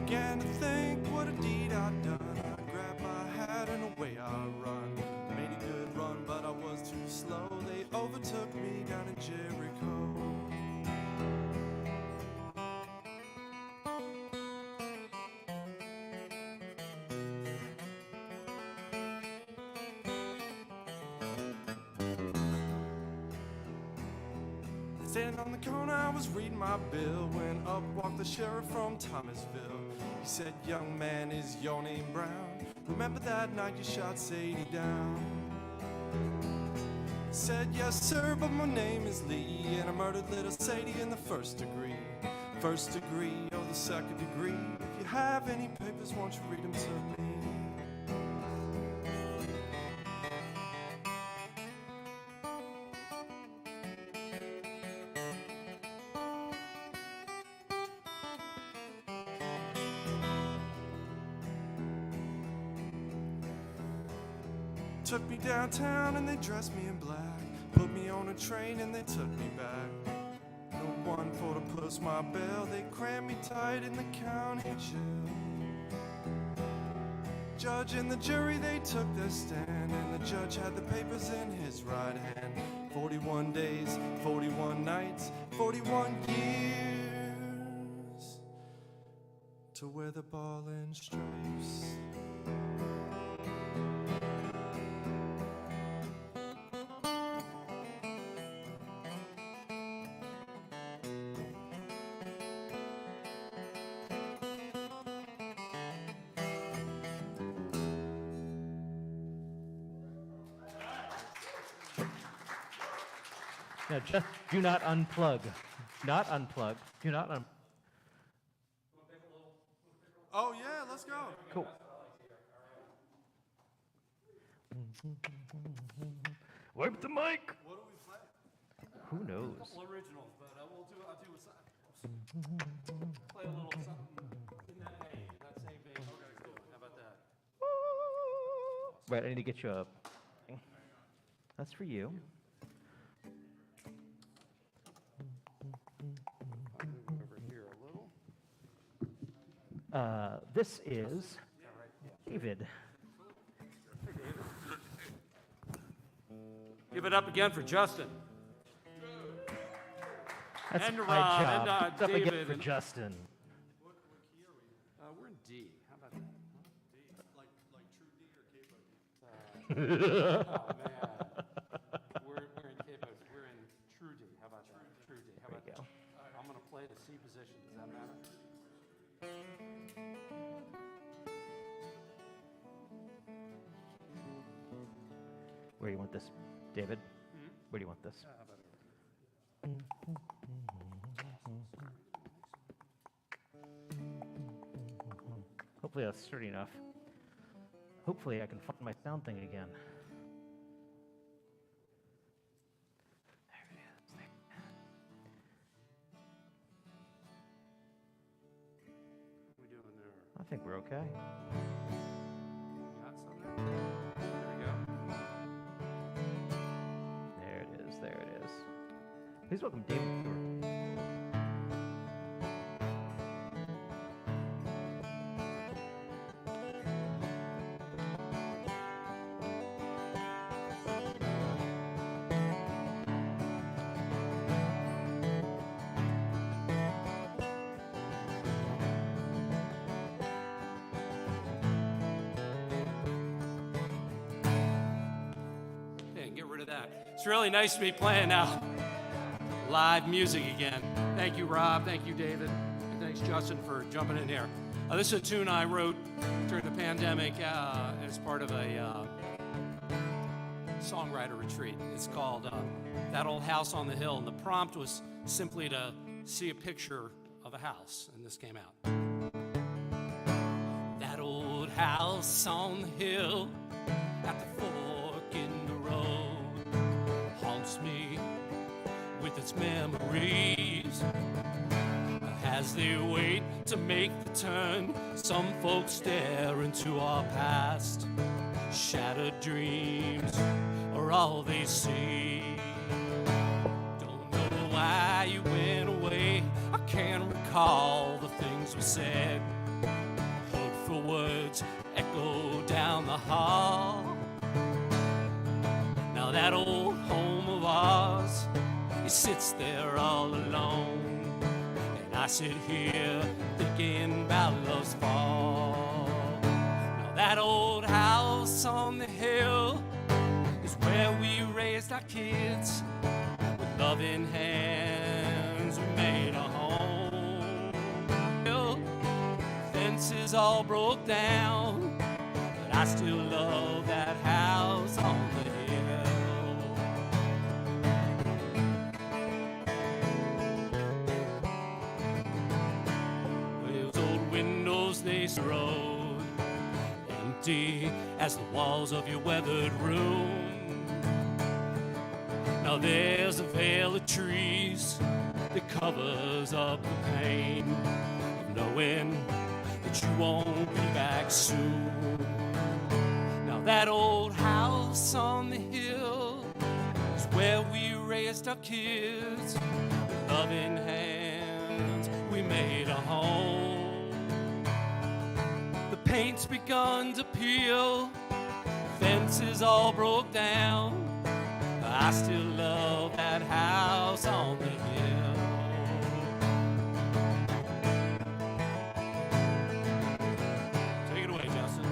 Began to think what a deed I'd done. I grabbed my hat and away I run. Made a good run, but I was too slow. They overtook me down in Jericho. Standing on the corner, I was reading my bill when up walked the sheriff from Thomasville. He said, "Young man, is your name Brown? Remember that night you shot Sadie down?" I said, "Yes, sir, but my name is Lee, and I murdered little Sadie in the first degree. First degree or the second degree. If you have any papers, won't you read them to me?" Took me downtown and they dressed me in black. Put me on a train and they took me back. No one for to post my bail. They crammed me tight in the county jail. Judge and the jury, they took their stand, and the judge had the papers in his right hand. 41 days, 41 nights, 41 years to wear the ball and stripes. Now, just do not unplug. Not unplug. Do not unplug. Oh, yeah, let's go. Cool. Wipe the mic. What do we play? Who knows? A couple originals, but I'll do play a little something in that vein, that same vein. Okay, cool. How about that? Right, I need to get you a. That's for you. Over here a little. This is David. Give it up again for Justin. That's and my Rob, job. and It's up David. again for Justin. What key are we? We're in D. How about that? D, like true D or capo D? Oh man, we're in capo. We're in true D. How about that? True D. How about that? I'm gonna play the C position. Does that matter? Where do you want this, David? Where do you want this? How about over Hopefully that's sturdy enough. Hopefully I can find my sound thing again. There it is. What are we doing there? I think we're okay. Got something? There we go. There it is. There it is. Please welcome David Stewart. It's really nice to be playing now live music again. Thank you, Rob. Thank you, David. And thanks, Justin, for jumping in here. This is a tune I wrote during the pandemic as part of a songwriter retreat. It's called That Old House on the Hill. And the prompt was simply to see a picture of a house. And this came out. That old house on the hill at the fork in the road haunts me with its memories. As they wait to make the turn, some folks stare into our past. Shattered dreams are all they see. Don't know why you went away. I can't recall the things we said. Hurtful words echo down the hall. Now that old home of ours, it sits there all alone. I sit here thinking about love's fall. Now that old house on the hill is where we raised our kids. With loving hands we made a home. Fences all broke down, but I still love that house on the hill. This road, empty as the walls of your weathered room. Now there's a veil of trees that covers up the pain of knowing that you won't be back soon. Now that old house on the hill is where we raised our kids. With loving hands we made a home. Paint's begun to peel, fences all broke down. I still love that house on the hill. Take it away, Justin.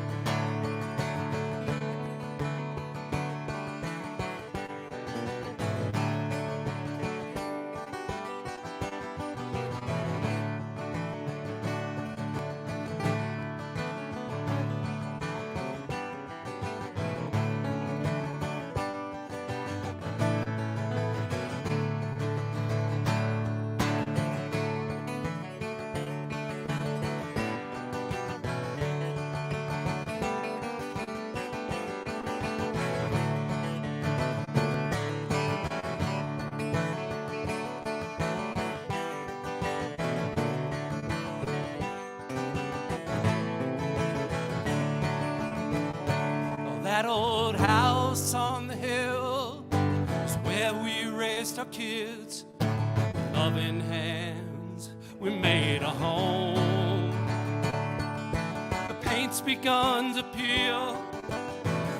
That old house on the hill is where we raised our kids. With loving hands, we made a home. The paint's begun to peel,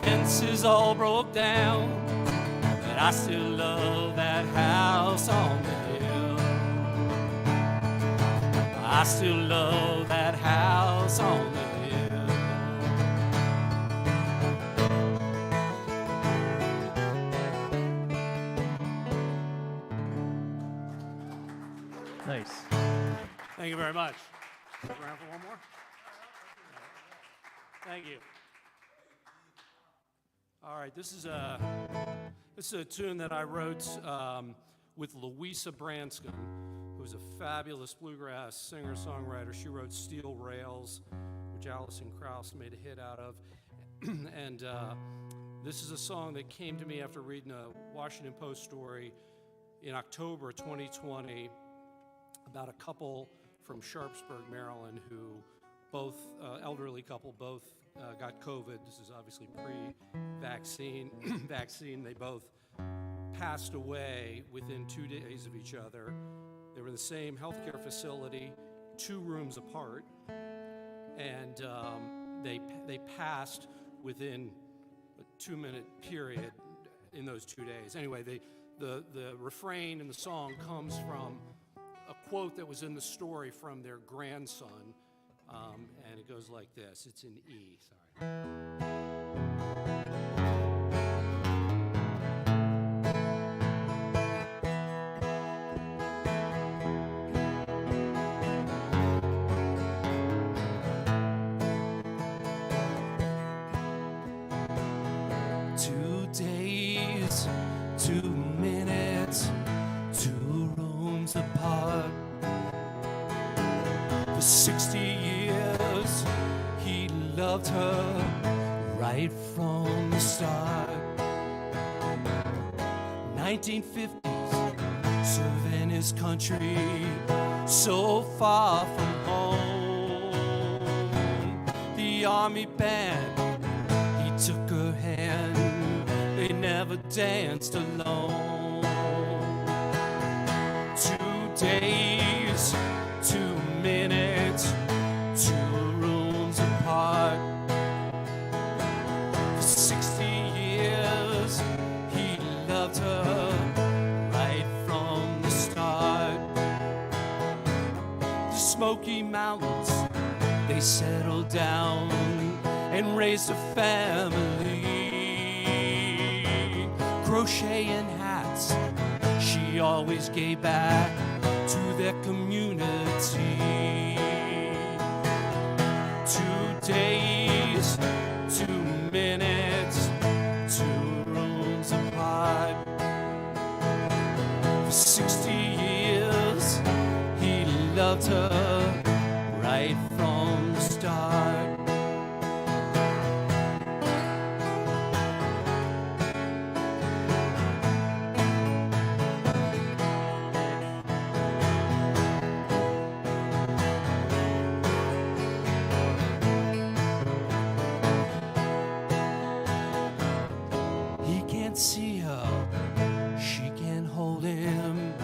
fences all broke down, but I still love that house on the hill. I still love that house on the hill. Nice. Thank you very much. Stick around for one more? Thank you. All right, this is a tune that I wrote with Louisa Branscombe, who's a fabulous bluegrass singer-songwriter. She wrote Steel Rails, which Alison Krauss made a hit out of. And this is a song that came to me after reading a Washington Post story in October 2020 about a couple from Sharpsburg, Maryland, who both, elderly couple, both got COVID. This is obviously pre-vaccine. They both passed away within 2 days of each other. They were in the same healthcare facility, 2 rooms apart, and they passed within a 2-minute period in those 2 days. Anyway, the refrain in the song comes from a quote that was in the story from their grandson, and it goes like this. It's in E, sorry. days, 2 minutes, 2 rooms apart. For 60 years, he loved her right from the start. 1950s, serving his country so far from home. The army band, he took her hand, they never danced alone. 2 days, 2 minutes, 2 rooms apart. For 60 years, he loved her right from the start. The Smoky Mountains, they settled down and raised a family. Crocheting hats, she always gave back to their community. 2 days, 2 minutes, 2 rooms apart. For 60 years, he loved her right from the start. He can't see her, she can't hold him.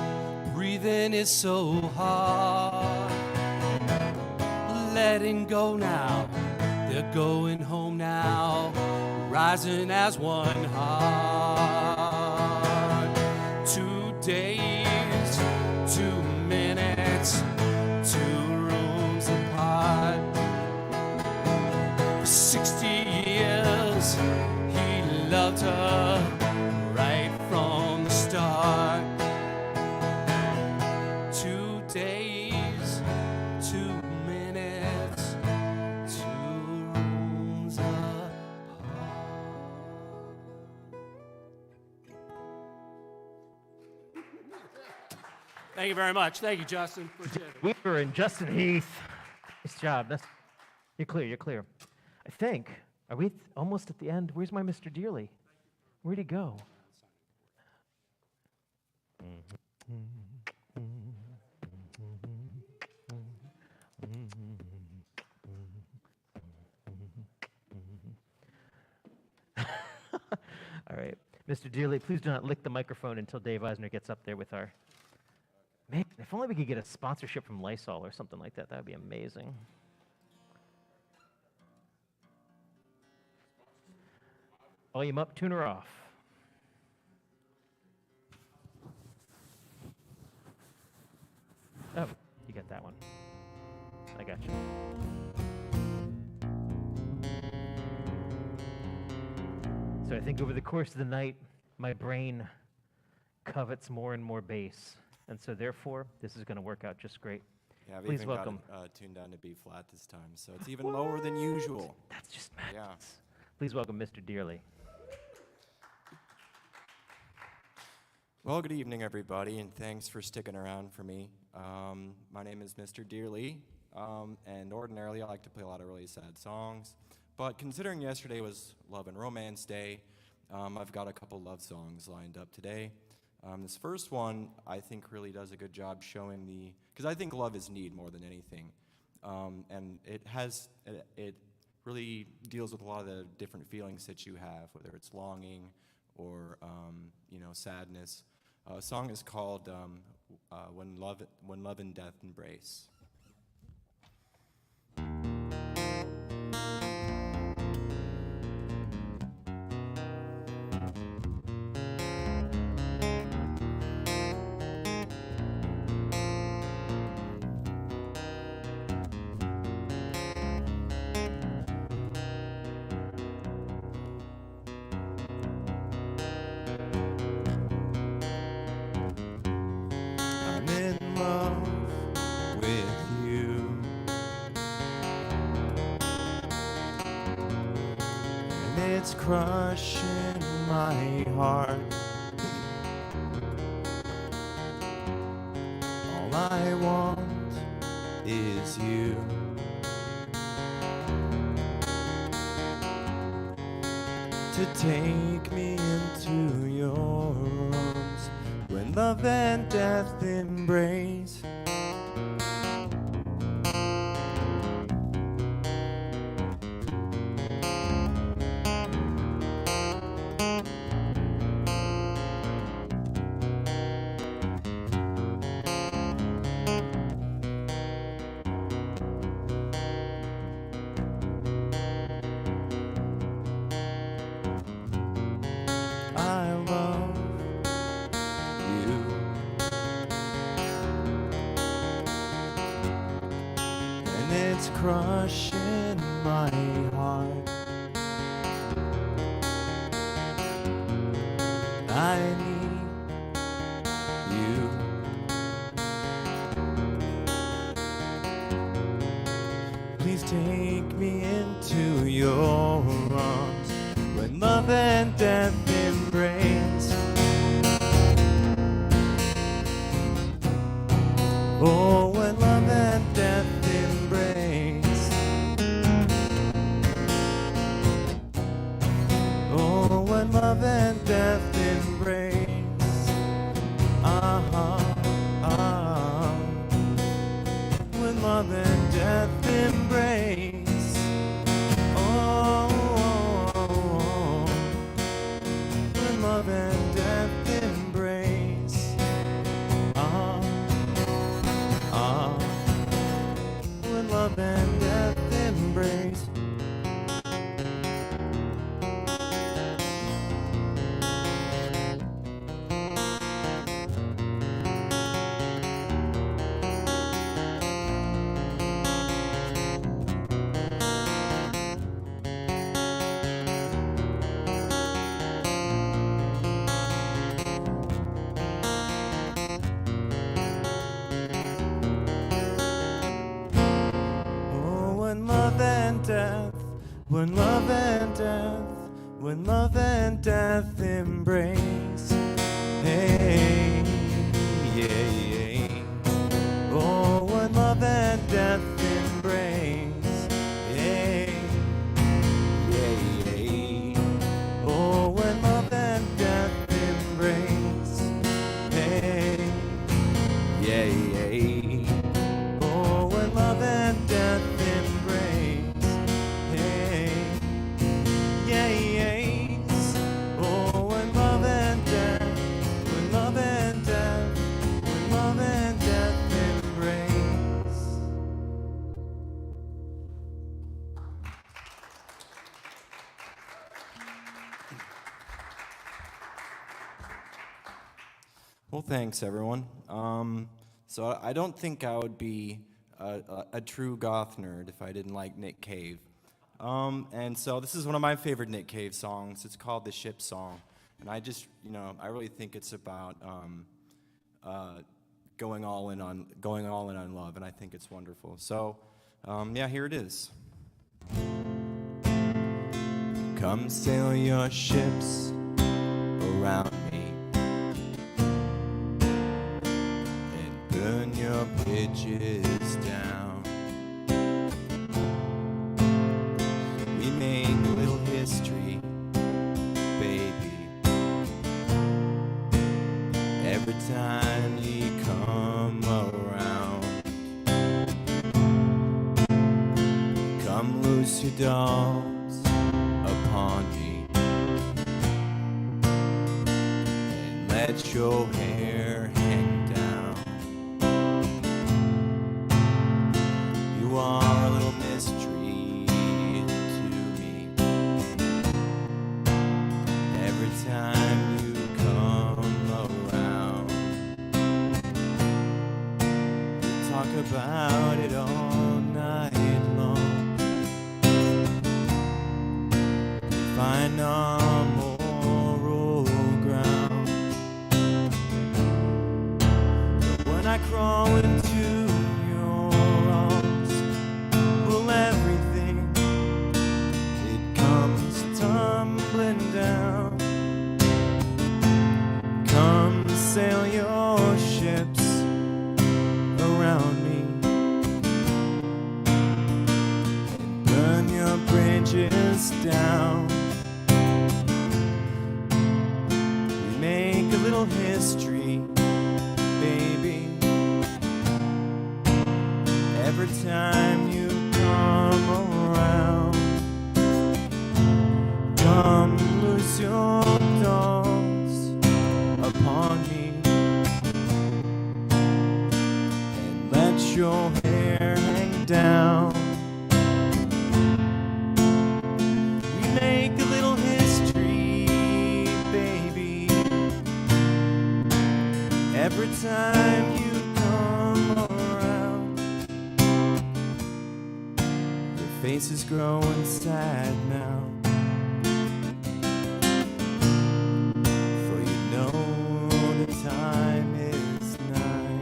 Breathing is so hard. Letting go now, they're going home now, rising as one heart. 2 days, 2 minutes, 2 rooms apart. For 60 years, he loved her right from the start. 2 days, 2 minutes, 2 rooms apart. Thank you very much. Thank you, Justin. Appreciate it. Weaver and Justin Heath. Nice job. You're clear. You're clear. I think. Are we almost at the end? Where's my Mr. Dearly? Where'd he go? All right. Mr. Dearly, please do not lick the microphone until Dave Eisner gets up there with our... Man, if only we could get a sponsorship from Lysol or something like that. That would be amazing. Volume up, tuner off. Oh, you got that one. I got you. So I think over the course of the night, my brain covets more and more bass. And so therefore, this is going to work out just great. Yeah, I've Please even welcome. got it tuned down to B flat this time, so it's even lower than usual. That's just madness. Yeah. Please welcome Mr. Dearly. Well, good evening, everybody, and thanks for sticking around for me. My name is Mr. Dearly, and ordinarily I like to play a lot of really sad songs. But considering yesterday was Love and Romance Day, I've got a couple love songs lined up today. This first one, I think, really does a good job showing the... Because I think love is need more than anything. And it really deals with a lot of the different feelings that you have, whether it's longing or, sadness. A song is called When Love and Death Embrace. It's crushing my heart. I want is you. To take me into your arms when love and death embrace. I love you. And it's crushing my heart. I need you. Please take me into your arms when love and death embrace. Oh, when love and death embrace. Oh, when love and death embrace. When love and death embrace. Oh, when love and death embrace. When love and death embrace. When love and death, when love and death, when love and death embrace. Hey, yeah, yeah. Oh, when love and death embrace. Hey, yeah, yeah. Oh, when love and death embrace. Hey, yeah, yeah. Oh, when love and death embrace. Hey, yeah, yes. Oh, when love and death, when love and death, when love and death embrace. Well, thanks, everyone. So I don't think I would be a true goth nerd if I didn't like Nick Cave. And so this is one of my favorite Nick Cave songs. It's called The Ship Song. And I just, I really think it's about going all in on love, and I think it's wonderful. So, yeah, here it is. Come sail your ships around me and burn your bridges down. We make a little history, baby, every time you come around. Come loose your dolls upon me and let your hair hang down. You are a little mystery to me. Every time you come around, we talk about it all night long. Find our moral ground. But when I crawl into your arms, well, everything, it comes tumbling down. Come sail your ships us down. We make a little history, baby, every time you come around. Come loose your thoughts upon me and let your hair hang down. We make a little history, baby, every time you come around. Your face is growing sad now, for you know the time is nigh.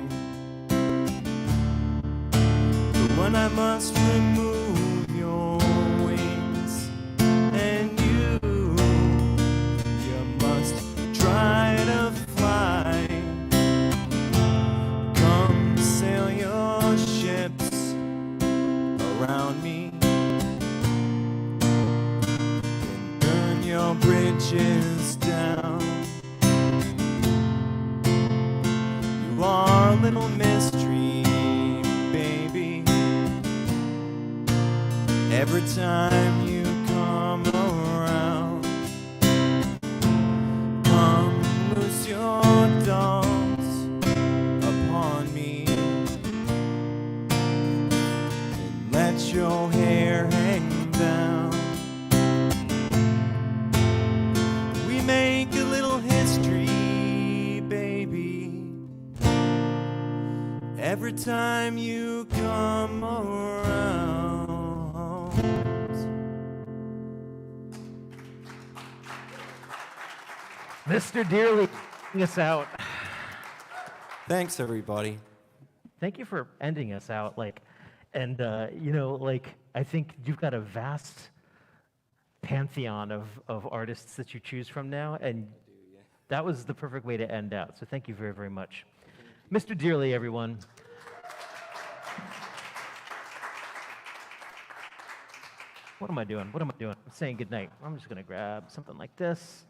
But when I must remove your wings, and you must try to fly, come sail your ships around me and burn your bridges down. You are a little mystery, baby, every time you come around. Come loose your thoughts upon me and let your hair hang down. We make a little history, baby, every time you come around. Mr. Dearly, ending us out. Thanks, everybody. Thank you for ending us out. I think you've got a vast pantheon of artists that you choose from now, and that was the perfect way to end out. So thank you very, very much. Mr. Dearly, everyone. What am I doing? I'm saying goodnight. I'm just going to grab something like this.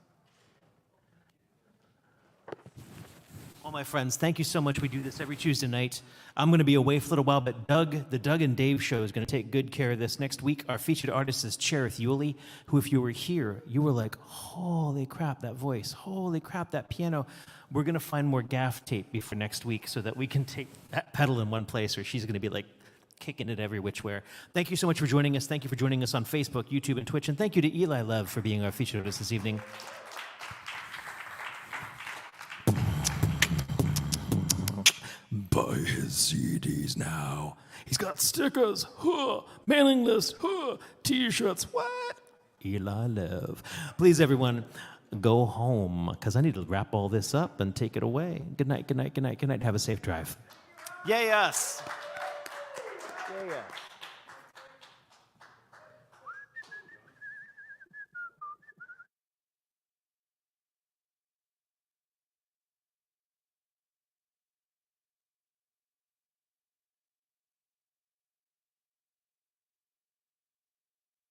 All my friends, thank you so much. We do this every Tuesday night. I'm going to be away for a little while, but the Doug and Dave show is going to take good care of this. Next week, our featured artist is Cherith Yulee, who, if you were here, you were like, holy crap, that voice. Holy crap, that piano. We're going to find more gaff tape before next week so that we can take that pedal in one place, or she's going to be like kicking it every which way. Thank you so much for joining us. Thank you for joining us on Facebook, YouTube, and Twitch. And thank you to Eli Lev for being our featured artist this evening. Buy his CDs now. He's got stickers, mailing list, t-shirts, what? Eli Lev. Please, everyone, go home, because I need to wrap all this up and take it away. Good night, good night, good night, good night. Have a safe drive. Yay, us. Yay, us.